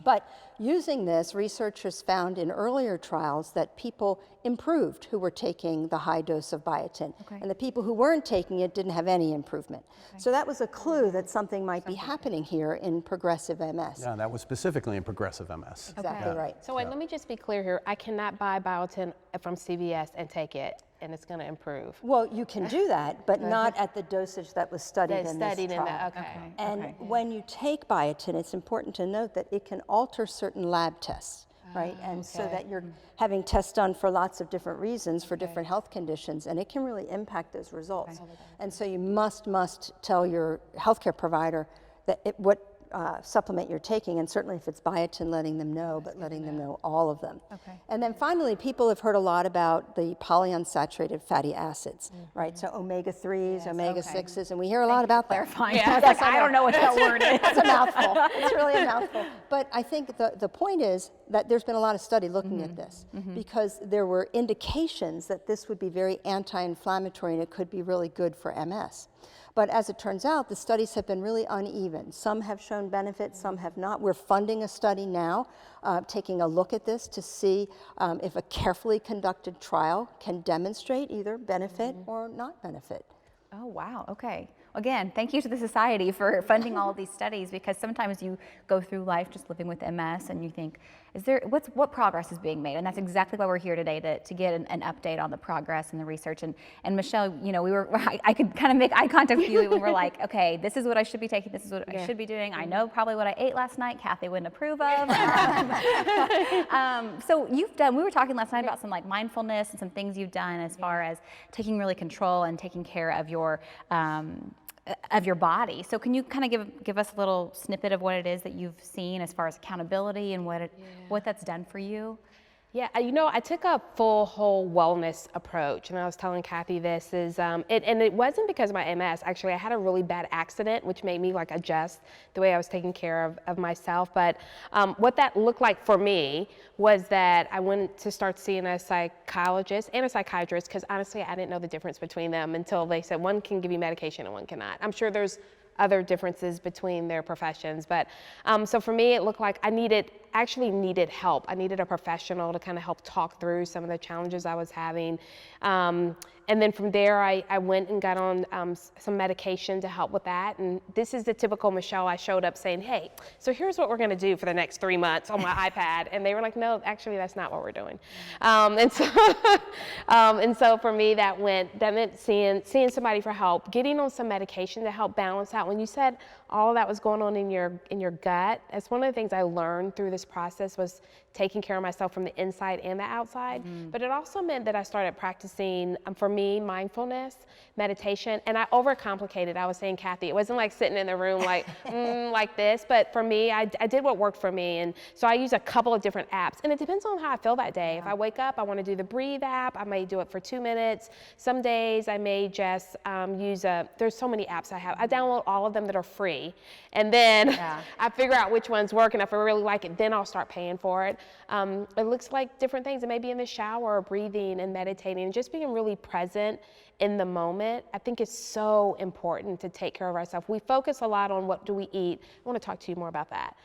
But using this, researchers found in earlier trials that people improved who were taking the high dose of biotin. And the people who weren't taking it didn't have any improvement. So that was a clue that something might be happening here in progressive MS. Yeah, that was specifically in progressive MS. Exactly right. So wait, let me just be clear here. I cannot buy biotin from CVS and take it, and it's going to improve. Well, you can do that, but not at the dosage that was studied in this trial. And when you take biotin, it's important to note that it can alter certain lab tests, right? And so that you're having tests done for lots of different reasons, for different health conditions, and it can really impact those results. And so you must tell your healthcare provider that what supplement you're taking, and certainly if it's biotin, letting them know, but letting them know all of them. And then finally, people have heard a lot about the polyunsaturated fatty acids, right? So omega-3s, omega-6s, and we hear a lot about that. Clarifying. I don't know what that word is. It's a mouthful. It's really a mouthful. But I think the point is that there's been a lot of study looking at this because there were indications that this would be very anti-inflammatory and it could be really good for MS. But as it turns out, the studies have been really uneven. Some have shown benefit, some have not. We're funding a study now, taking a look at this to see if a carefully conducted trial can demonstrate either benefit or not benefit. Oh, wow. Okay. Again, thank you to the Society for funding all of these studies, because sometimes you go through life just living with MS and you think, what progress is being made? And that's exactly why we're here today, to get an update on the progress and the research. And Michelle, you know, I could kind of make eye contact with you when we're like, okay, this is what I should be taking, this is what I should be doing. I know probably what I ate last night, Kathy wouldn't approve of. So we were talking last night about some like mindfulness and some things you've done as far as taking really control and taking care of your body. So can you kind of give us a little snippet of what it is that you've seen as far as accountability and what that's done for you? Yeah, I took a full whole wellness approach, and I was telling Kathy this is, and it wasn't because of my MS. Actually, I had a really bad accident, which made me like adjust the way I was taking care of myself. But what that looked like for me was that I went to start seeing a psychologist and a psychiatrist, because honestly, I didn't know the difference between them until they said one can give you medication and one cannot. I'm sure there's other differences between their professions, but so for me, it looked like I actually needed help. I needed a professional to kind of help talk through some of the challenges I was having. And then from there, I went and got on some medication to help with that. And this is the typical Michelle. I showed up saying, hey, so here's what we're going to do for the next 3 months on my iPad. And they were like, no, actually, that's not what we're doing. And so for me, that meant seeing somebody for help, getting on some medication to help balance out. When you said all of that was going on in your gut, that's one of the things I learned through this process, was taking care of myself from the inside and the outside. But it also meant that I started practicing, for me, mindfulness, meditation, and I overcomplicated. I was saying, Kathy, it wasn't like sitting in the room like, like this, but for me, I did what worked for me. And so I use a couple of different apps, and it depends on how I feel that day. If I wake up, I want to do the Breathe app, I may do it for 2 minutes. Some days I may just there's so many apps I have. I download all of them that are free, and then I figure out which ones work, and if I really like it, then I'll start paying for it. It looks like different things. It may be in the shower, breathing and meditating, and just being really present in the moment. I think it's so important to take care of ourselves. We focus a lot on what do we eat. I want to talk to you more about that.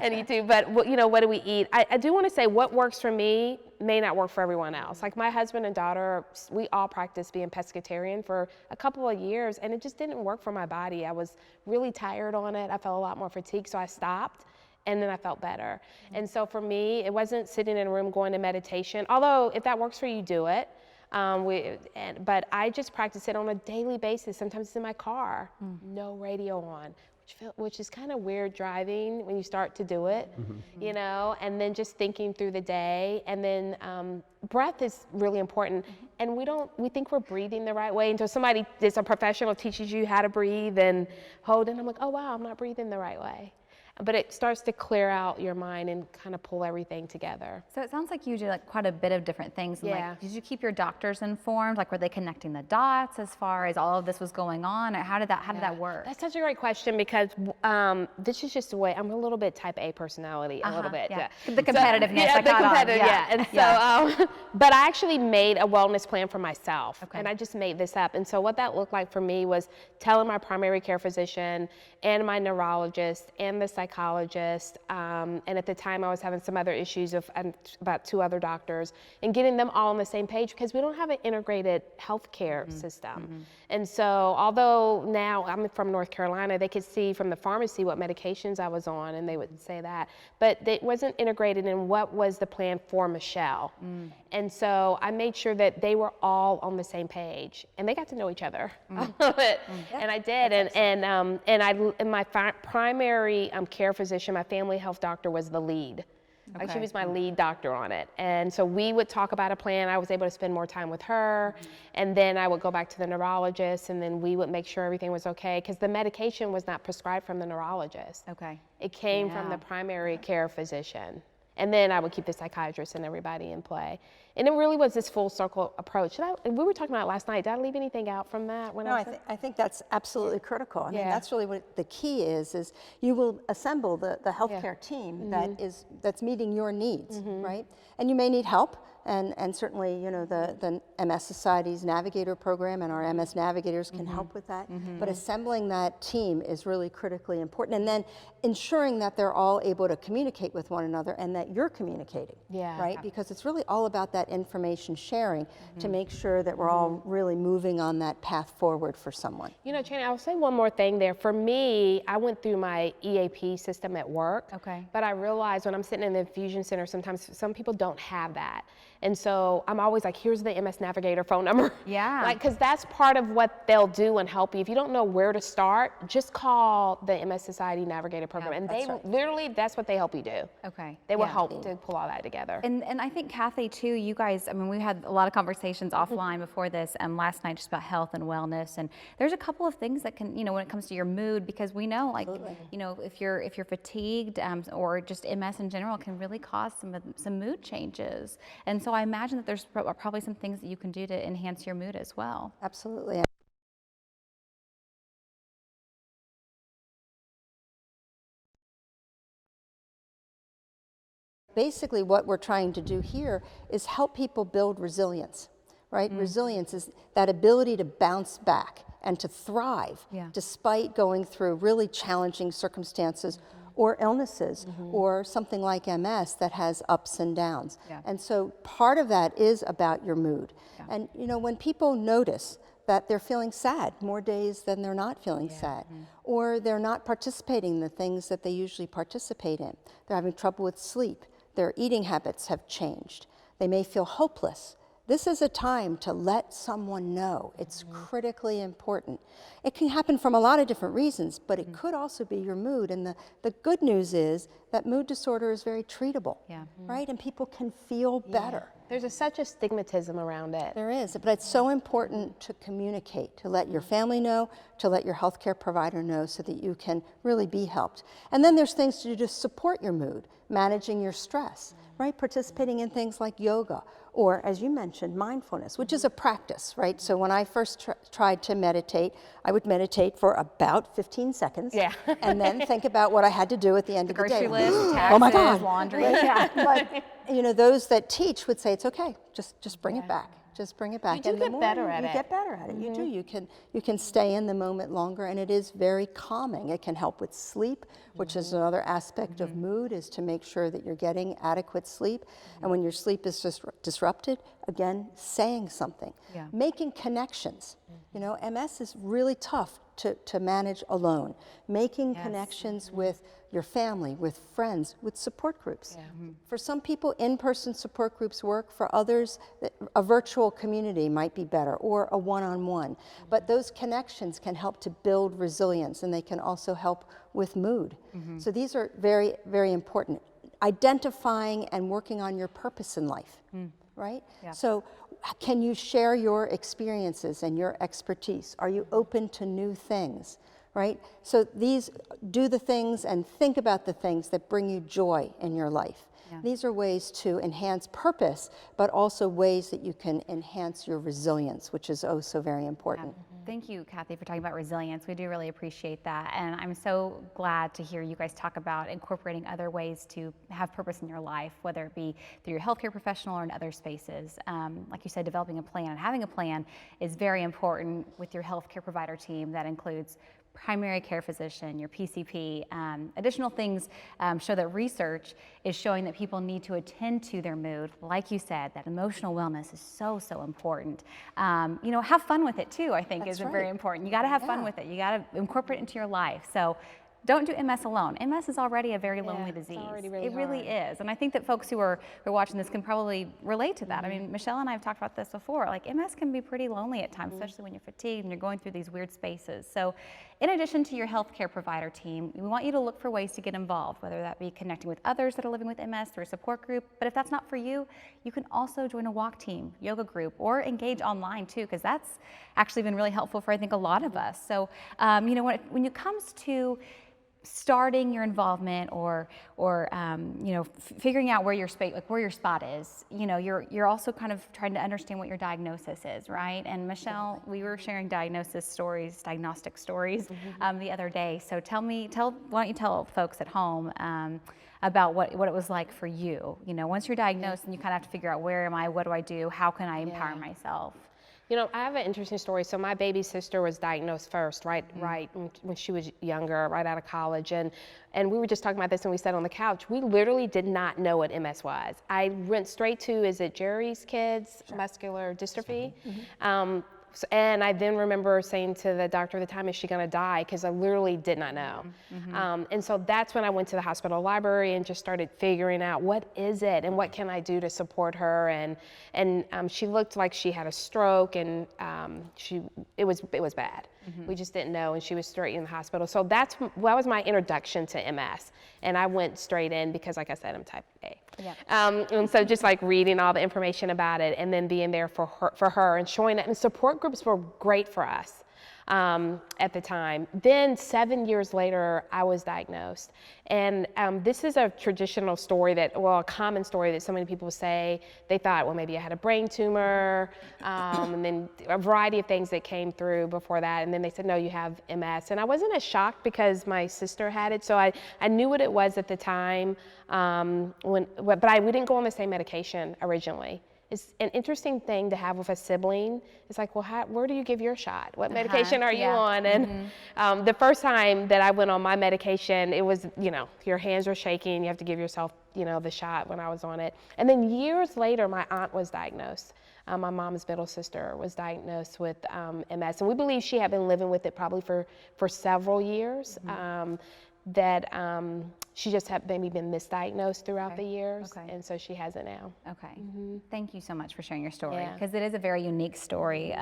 And you too, but what do we eat? I do want to say what works for me may not work for everyone else. Like my husband and daughter, we all practiced being pescatarian for a couple of years, and it just didn't work for my body. I was really tired on it. I felt a lot more fatigued, so I stopped. And then I felt better. And so for me, it wasn't sitting in a room going to meditation, although if that works for you, do it. But I just practice it on a daily basis. Sometimes it's in my car, no radio on, which is kind of weird driving when you start to do it, and then just thinking through the day. And then breath is really important. And we think we're breathing the right way until somebody, a professional, teaches you how to breathe and hold. And I'm like, oh wow, I'm not breathing the right way. But it starts to clear out your mind and kind of pull everything together. So it sounds like you do like quite a bit of different things. And like, did you keep your doctors informed? Like, were they connecting the dots as far as all of this was going on? Or how did that work? That's such a great question, because this is just the way I'm a little bit type A personality, a little bit. Yeah. The competitiveness. So, the competitive. And so, but I actually made a wellness plan for myself, and I just made this up. And so what that looked like for me was telling my primary care physician and my neurologist and the psychologist, and at the time I was having some other issues of about 2 other doctors, and getting them all on the same page, because we don't have an integrated healthcare system. And so although now I'm from North Carolina, they could see from the pharmacy what medications I was on, and they would say that, but it wasn't integrated in what was the plan for Michelle. And so I made sure that they were all on the same page, and they got to know each other a little bit. And I did, and my primary care physician, my family health doctor, was the lead. Like, she was my lead doctor on it. And so we would talk about a plan. I was able to spend more time with her. And then I would go back to the neurologist, and then we would make sure everything was okay, because the medication was not prescribed from the neurologist. It came from the primary care physician. And then I would keep the psychiatrist and everybody in play. And it really was this full circle approach. We were talking about it last night. Did I leave anything out from that? I think that's absolutely critical. I mean, that's really what the key is you will assemble the healthcare team that's meeting your needs, right? And you may need help. And certainly, the MS Society's Navigator program and our MS Navigators can help with that. But assembling that team is really critically important. And then ensuring that they're all able to communicate with one another, and that you're communicating, right? Because it's really all about that information sharing to make sure that we're all really moving on that path forward for someone. Channing, I'll say one more thing there. For me, I went through my EAP system at work. But I realized when I'm sitting in the infusion center, sometimes some people don't have that. And so I'm always like, here's the MS Navigator phone number. Because that's part of what they'll do and help you. If you don't know where to start, just call the MS Society Navigator program. And they literally, that's what they help you do. They will help to pull all that together. And I think, Kathy, too, you guys, I mean, we had a lot of conversations offline before this last night just about health and wellness. And there's a couple of things that can, when it comes to your mood, because we know, like, if you're fatigued or just MS in general can really cause some mood changes. And so I imagine that there's probably some things that you can do to enhance your mood as well. Absolutely. Basically, what we're trying to do here is help people build resilience, right? Resilience is that ability to bounce back and to thrive despite going through really challenging circumstances or illnesses or something like MS that has ups and downs. And so part of that is about your mood. And when people notice that they're feeling sad more days than they're not feeling sad, or they're not participating in the things that they usually participate in, they're having trouble with sleep, their eating habits have changed, they may feel hopeless. This is a time to let someone know. It's critically important. It can happen from a lot of different reasons, but it could also be your mood. And the good news is that mood disorder is very treatable, right? And people can feel better. There's such a stigmatism around it. There is, but it's so important to communicate, to let your family know, to let your healthcare provider know so that you can really be helped. And then there's things to do to support your mood, managing your stress, right? Participating in things like yoga, or as you mentioned, mindfulness, which is a practice, right? So when I first tried to meditate, I would meditate for about 15 seconds and then think about what I had to do at the end of the day. Grocery list, taxes, oh my God, laundry. But those that teach would say it's okay, just bring it back. Just bring it back. You do get better at it. You get better at it. You do. You can stay in the moment longer, and it is very calming. It can help with sleep, which is another aspect of mood, is to make sure that you're getting adequate sleep. And when your sleep is just disrupted, again, saying something, making connections. MS is really tough to manage alone. Making connections with your family, with friends, with support groups. For some people, in-person support groups work. For others, a virtual community might be better, or a one-on-one. But those connections can help to build resilience, and they can also help with mood. So these are very, very important. Identifying and working on your purpose in life, right? So can you share your experiences and your expertise? Are you open to new things? Right? So do the things and think about the things that bring you joy in your life. These are ways to enhance purpose, but also ways that you can enhance your resilience, which is oh so very important. Thank you, Kathy, for talking about resilience. We do really appreciate that. And I'm so glad to hear you guys talk about incorporating other ways to have purpose in your life, whether it be through your healthcare professional or in other spaces. Like you said, developing a plan and having a plan is very important with your healthcare provider team. That includes primary care physician, your PCP. Additional things show that research is showing that people need to attend to their mood. Like you said, that emotional wellness is so, so important. Have fun with it too, I think. That's very important. You gotta have fun with it. You gotta incorporate it into your life. So don't do MS alone. MS is already a very lonely disease. It really is. And I think that folks who are watching this can probably relate to that. I mean, Michelle and I have talked about this before. Like, MS can be pretty lonely at times, especially when you're fatigued and you're going through these weird spaces. So in addition to your healthcare provider team, we want you to look for ways to get involved, whether that be connecting with others that are living with MS through a support group. But if that's not for you, you can also join a walk team, yoga group, or engage online too, because that's actually been really helpful for, I think, a lot of us. So, when it comes to starting your involvement or figuring out where your spot is, you're also kind of trying to understand what your diagnosis is, right? And Michelle, we were sharing diagnostic stories the other day. So why don't you tell folks at home about what it was like for you? Once you're diagnosed and you kind of have to figure out, where am I, what do I do, how can I empower myself? I have an interesting story. So my baby sister was diagnosed first, right when she was younger, right out of college. And we were just talking about this, and we sat on the couch. We literally did not know what MS was. I went straight to, is it Jerry's kids, muscular dystrophy? And I then remember saying to the doctor at the time, is she gonna die? Because I literally did not know. And so that's when I went to the hospital library and just started figuring out, what is it and what can I do to support her? And she looked like she had a stroke, and it was bad. We just didn't know, and she was straight in the hospital. So that was my introduction to MS. And I went straight in because, like I said, I'm type A. Yep. And so just like reading all the information about it and then being there for her and showing it. And support groups were great for us. At the time. Then 7 years later, I was diagnosed. And this is a traditional story a common story that so many people say. They thought, well, maybe I had a brain tumor, and then a variety of things that came through before that. And then they said, no, you have MS. And I wasn't as shocked because my sister had it, so I knew what it was at the time, but we didn't go on the same medication originally. It's an interesting thing to have with a sibling. It's like, well, where do you give your shot? What medication are you on? And the first time that I went on my medication, it was, your hands are shaking. You have to give yourself, the shot when I was on it. And then years later, my aunt was diagnosed. My mom's middle sister was diagnosed with MS. And we believe she had been living with it probably for several years. She just had maybe been misdiagnosed throughout the years, and so she has it now. Okay. Thank you so much for sharing your story, because it is a very unique story,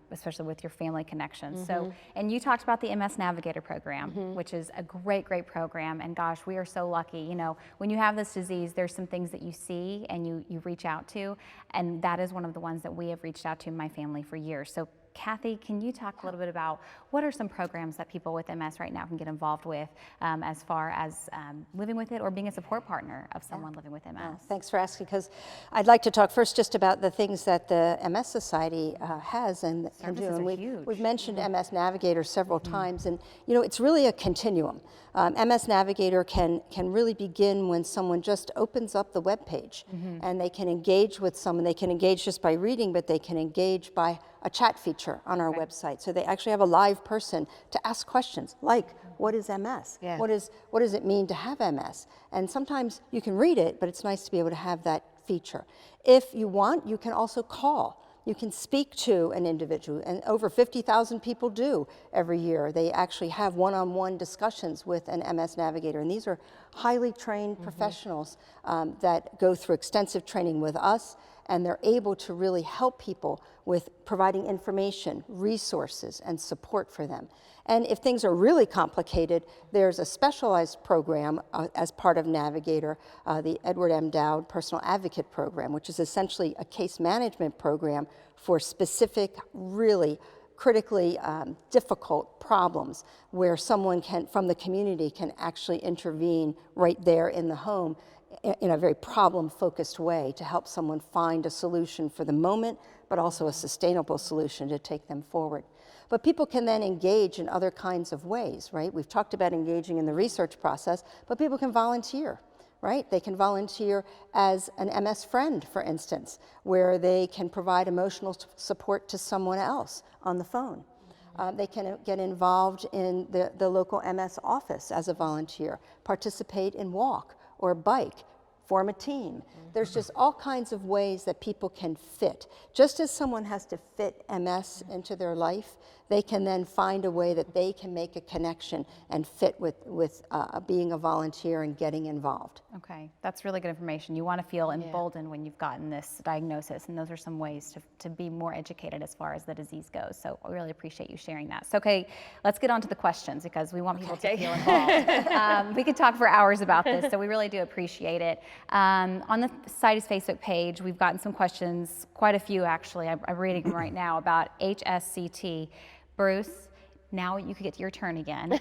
especially with your family connections. So, and you talked about the MS Navigator program, which is a great, great program, and gosh, we are so lucky. When you have this disease, there's some things that you see and you reach out to, and that is one of the ones that we have reached out to in my family for years. So Kathy, can you talk a little bit about what are some programs that people with MS right now can get involved with as far as living with it or being a support partner of someone living with MS? Thanks for asking, because I'd like to talk first just about the things that the MS Society has and can do. And we've mentioned MS Navigator several times, and it's really a continuum. MS Navigator can really begin when someone just opens up the web page, and they can engage with someone. They can engage just by reading, but they can engage by a chat feature on our website. So they actually have a live person to ask questions like, what is MS? Yeah. What does it mean to have MS? And sometimes you can read it, but it's nice to be able to have that feature. If you want, you can also call. You can speak to an individual, and over 50,000 people do every year. They actually have one-on-one discussions with an MS Navigator, and these are highly trained professionals that go through extensive training with us, and they're able to really help people with providing information, resources, and support for them. And if things are really complicated, there's a specialized program as part of Navigator, the Edward M. Dowd Personal Advocate Program, which is essentially a case management program for specific, really critically difficult problems where someone from the community can actually intervene right there in the home in a very problem-focused way to help someone find a solution for the moment, but also a sustainable solution to take them forward. But people can then engage in other kinds of ways, right? We've talked about engaging in the research process, but people can volunteer, right? They can volunteer as an MS friend, for instance, where they can provide emotional support to someone else on the phone. They can get involved in the local MS office as a volunteer, participate in walk or bike, form a team. There's just all kinds of ways that people can fit. Just as someone has to fit MS into their life, they can then find a way that they can make a connection and fit with being a volunteer and getting involved. Okay, that's really good information. You want to feel emboldened when you've gotten this diagnosis, and those are some ways to be more educated as far as the disease goes. So I really appreciate you sharing that. So, okay, let's get on to the questions because we want people to feel involved. We could talk for hours about this, so we really do appreciate it. On the Society's Facebook page, we've gotten some questions, quite a few actually. I'm reading them right now about HSCT. Bruce, now you could get your turn again.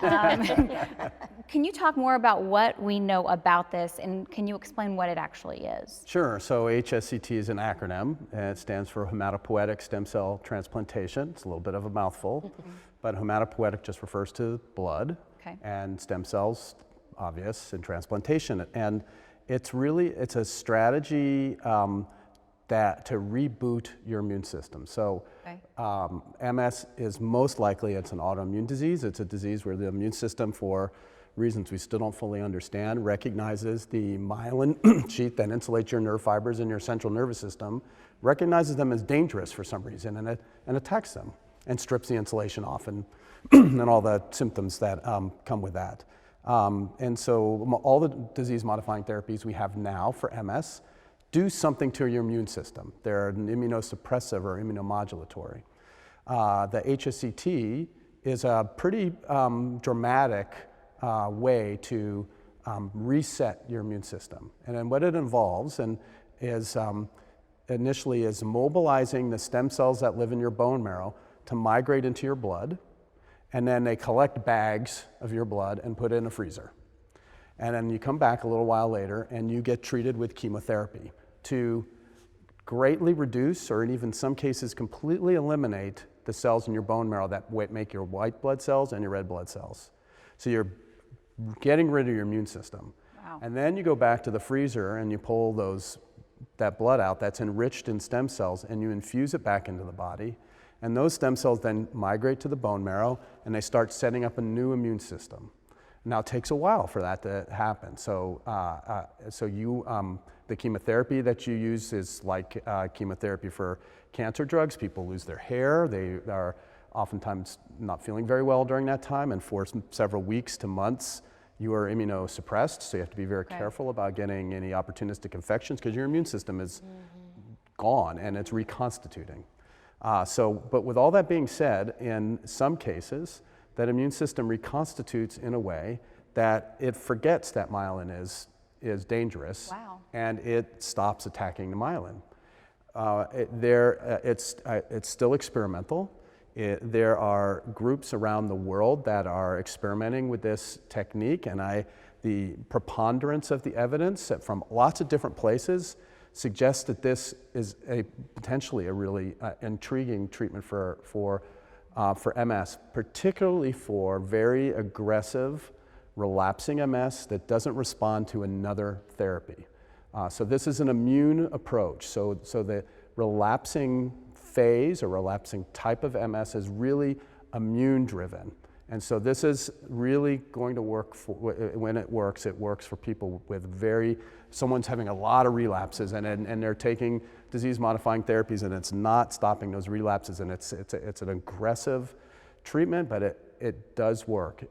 Can you talk more about what we know about this, and can you explain what it actually is? Sure. So HSCT is an acronym, and it stands for hematopoietic stem cell transplantation. It's a little bit of a mouthful, but hematopoietic just refers to blood, and stem cells, obvious, and transplantation. And it's a strategy to reboot your immune system. So MS is most likely, it's an autoimmune disease. It's a disease where the immune system, for reasons we still don't fully understand, recognizes the myelin sheath that insulates your nerve fibers in your central nervous system, recognizes them as dangerous for some reason, and attacks them and strips the insulation off and, and all the symptoms that come with that. And so all the disease-modifying therapies we have now for MS do something to your immune system. They're an immunosuppressive or immunomodulatory. The HSCT is a pretty dramatic way to reset your immune system. And then what it involves is initially is mobilizing the stem cells that live in your bone marrow to migrate into your blood, and then they collect bags of your blood and put it in a freezer. And then you come back a little while later and you get treated with chemotherapy to greatly reduce, or in even some cases completely eliminate, the cells in your bone marrow that make your white blood cells and your red blood cells. So you're getting rid of your immune system. Wow. And then you go back to the freezer and you pull that blood out that's enriched in stem cells, and you infuse it back into the body. And those stem cells then migrate to the bone marrow and they start setting up a new immune system. Now it takes a while for that to happen. So, the chemotherapy that you use is like chemotherapy for cancer drugs. People lose their hair. They are oftentimes not feeling very well during that time, and for several weeks to months, you are immunosuppressed. So you have to be very careful about getting any opportunistic infections because your immune system is gone and it's reconstituting. But with all that being said, in some cases, that immune system reconstitutes in a way that it forgets that myelin is dangerous. Wow. And it stops attacking the myelin. It's still experimental. There are groups around the world that are experimenting with this technique, and the preponderance of the evidence from lots of different places suggests that this is potentially a really intriguing treatment for MS, particularly for very aggressive, relapsing MS that doesn't respond to another therapy. So this is an immune approach. So the relapsing phase or relapsing type of MS is really immune driven. And so this is really going to work when it works for people with someone's having a lot of relapses and they're taking disease modifying therapies and it's not stopping those relapses, and it's an aggressive treatment, but it does work.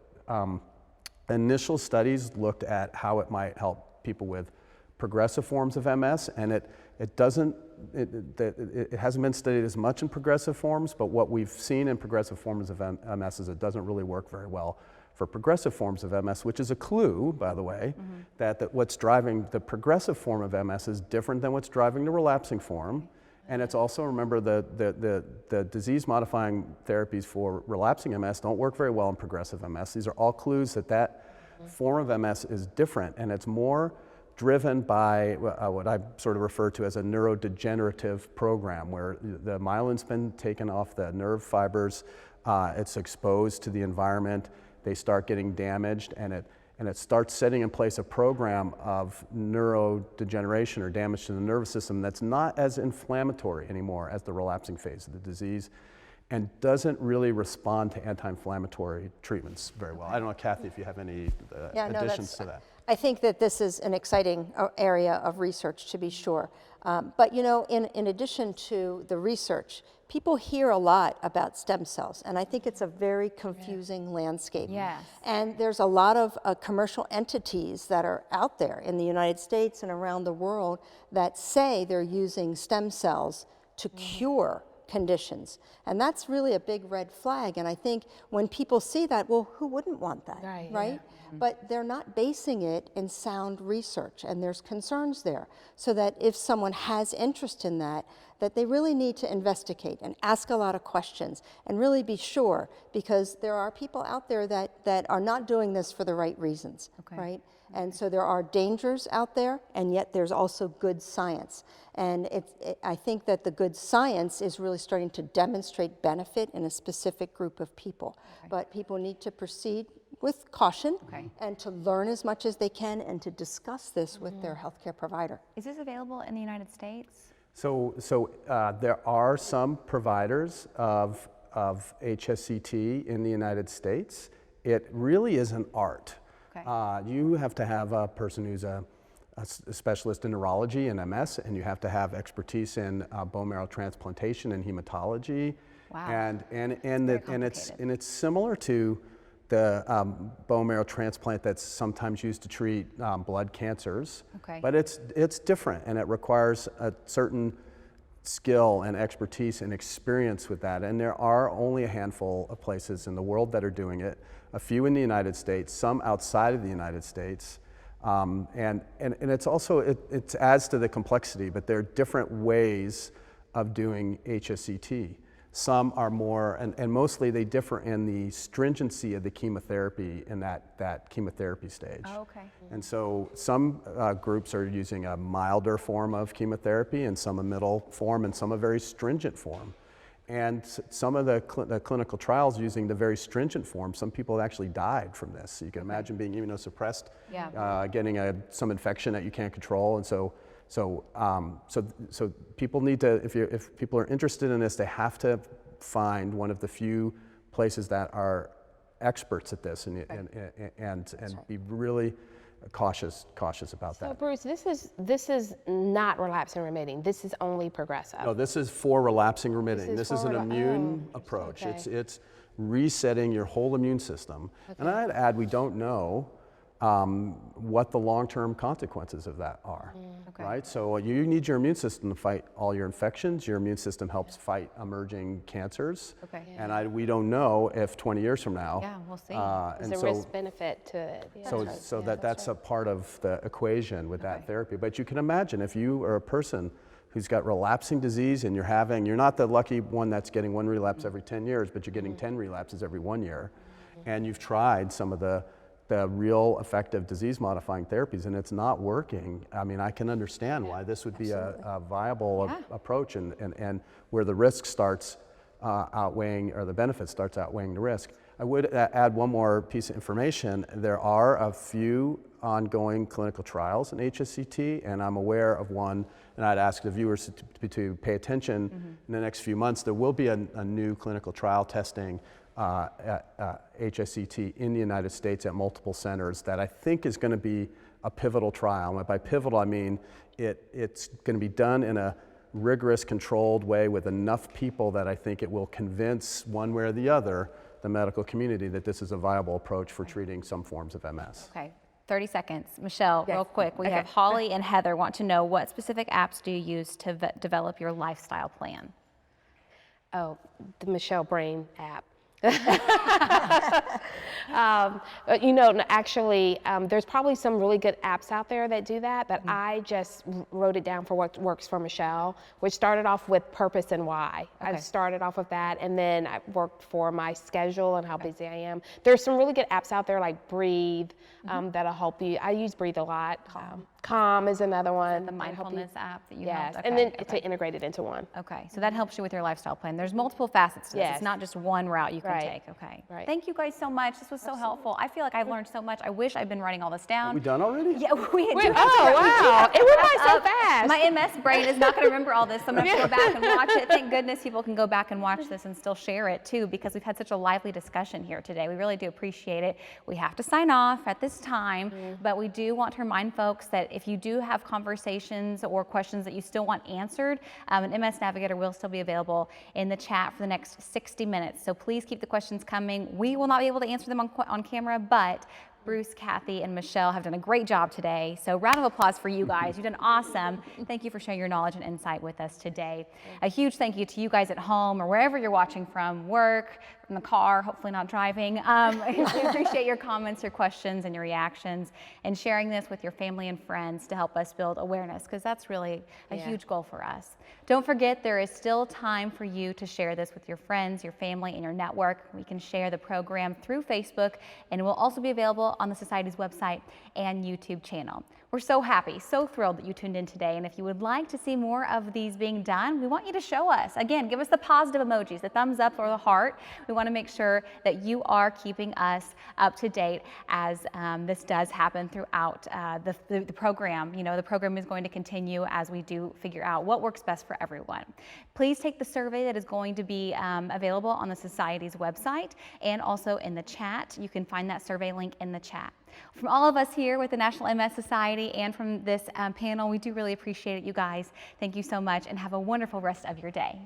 Initial studies looked at how it might help people with progressive forms of MS, and it hasn't been studied as much in progressive forms, but what we've seen in progressive forms of MS is it doesn't really work very well for progressive forms of MS, which is a clue, by the way, that what's driving the progressive form of MS is different than what's driving the relapsing form. And it's also, remember, the disease-modifying therapies for relapsing MS don't work very well in progressive MS. These are all clues that form of MS is different, and it's more driven by what I sort of refer to as a neurodegenerative program, where the myelin's been taken off the nerve fibers, it's exposed to the environment, they start getting damaged, and it starts setting in place a program of neurodegeneration or damage to the nervous system that's not as inflammatory anymore as the relapsing phase of the disease, and doesn't really respond to anti-inflammatory treatments very well. I don't know, Kathy, if you have any additions to that. I think that this is an exciting area of research, to be sure. But in addition to the research, people hear a lot about stem cells, and I think it's a very confusing landscape. Yes. And there's a lot of commercial entities that are out there in the United States and around the world that say they're using stem cells to cure conditions. And that's really a big red flag. And I think when people see that, well, who wouldn't want that, right? But they're not basing it in sound research, and there's concerns there. So that if someone has interest in that they really need to investigate and ask a lot of questions and really be sure, because there are people out there that are not doing this for the right reasons, right? And so there are dangers out there, and yet there's also good science. And I think that the good science is really starting to demonstrate benefit in a specific group of people. But people need to proceed with caution and to learn as much as they can and to discuss this with their healthcare provider. Is this available in the United States? So there are some providers of HSCT in the United States. It really is an art. You have to have a person who's a specialist in neurology and MS, and you have to have expertise in bone marrow transplantation and hematology. Wow. And it's similar to the bone marrow transplant that's sometimes used to treat blood cancers. But it's different, and it requires a certain skill and expertise and experience with that. And there are only a handful of places in the world that are doing it, a few in the United States, some outside of the United States. And it's also, it adds to the complexity, but there are different ways of doing HSCT. Some are more, and mostly they differ in the stringency of the chemotherapy in that chemotherapy stage. Oh, okay. And so some groups are using a milder form of chemotherapy, and some a middle form, and some a very stringent form. And some of the clinical trials using the very stringent form, some people have actually died from this. So you can imagine being immunosuppressed, getting some infection that you can't control. And so people need to, if people are interested in this, they have to find one of the few places that are experts at this, and be really cautious about that. So Bruce, this is not relapsing remitting. This is only progressive. No, this is for relapsing remitting. This is an immune approach. Okay. It's resetting your whole immune system. Okay. And I'd add, we don't know what the long-term consequences of that are, right? So you need your immune system to fight all your infections. Your immune system helps fight emerging cancers. Okay. And we don't know if 20 years from now. Yeah, we'll see. There's a risk benefit to it. That's a part of the equation with that therapy. But you can imagine if you are a person who's got relapsing disease and you're not the lucky one that's getting one relapse every 10 years, but you're getting 10 relapses every 1 year, and you've tried some of the real effective disease-modifying therapies, and it's not working. I mean, I can understand why this would be a viable approach, and where the risk starts outweighing, or the benefit starts outweighing the risk. I would add one more piece of information. There are a few ongoing clinical trials in HSCT, and I'm aware of one, and I'd ask the viewers to pay attention in the next few months. There will be a new clinical trial testing HSCT in the United States at multiple centers that I think is going to be a pivotal trial. And by pivotal, I mean it's going to be done in a rigorous, controlled way with enough people that I think it will convince one way or the other the medical community that this is a viable approach for treating some forms of MS. Okay, 30 seconds. Michelle, real quick, we have Holly and Heather want to know, what specific apps do you use to develop your lifestyle plan? Oh, the Michelle Brain app. Actually, there's probably some really good apps out there that do that, but I just wrote it down for what works for Michelle, which started off with purpose and why. I started off with that, and then I worked for my schedule and how busy I am. There's some really good apps out there like Breathe that'll help you. I use Breathe a lot. Calm is another one. The mindfulness app that you Yes, helped? and then to integrate it into one. Okay, so that helps you with your lifestyle plan. There's multiple facets to this. Yes. It's not just one route you can take. Okay. Right. Thank you guys so much. This was so helpful. I feel like I've learned so much. I wish I'd been writing all this down. Are we done already? Yeah, we do. Oh, wow. It went by so fast. My MS brain is not going to remember all this, so I'm going to have to go back and watch it. Thank goodness people can go back and watch this and still share it too, because we've had such a lively discussion here today. We really do appreciate it. We have to sign off at this time, but we do want to remind folks that if you do have conversations or questions that you still want answered, an MS Navigator will still be available in the chat for the next 60 minutes. So please keep the questions coming. We will not be able to answer them on camera, but Bruce, Kathy, and Michelle have done a great job today. So round of applause for you guys. You've done awesome. Thank you for sharing your knowledge and insight with us today. A huge thank you to you guys at home or wherever you're watching from, work, from the car, hopefully not driving. We appreciate your comments, your questions, and your reactions, and sharing this with your family and friends to help us build awareness, because that's really a huge goal for us. Don't forget, there is still time for you to share this with your friends, your family, and your network. We can share the program through Facebook, and it will also be available on the Society's website and YouTube channel. We're so happy, so thrilled that you tuned in today, and if you would like to see more of these being done, we want you to show us. Again, give us the positive emojis, the thumbs up or the heart. We want to make sure that you are keeping us up to date as this does happen throughout the program. You know, the program is going to continue as we do figure out what works best for everyone. Please take the survey that is going to be available on the Society's website and also in the chat. You can find that survey link in the chat. From all of us here with the National MS Society and from this panel, we do really appreciate it, you guys. Thank you so much, and have a wonderful rest of your day.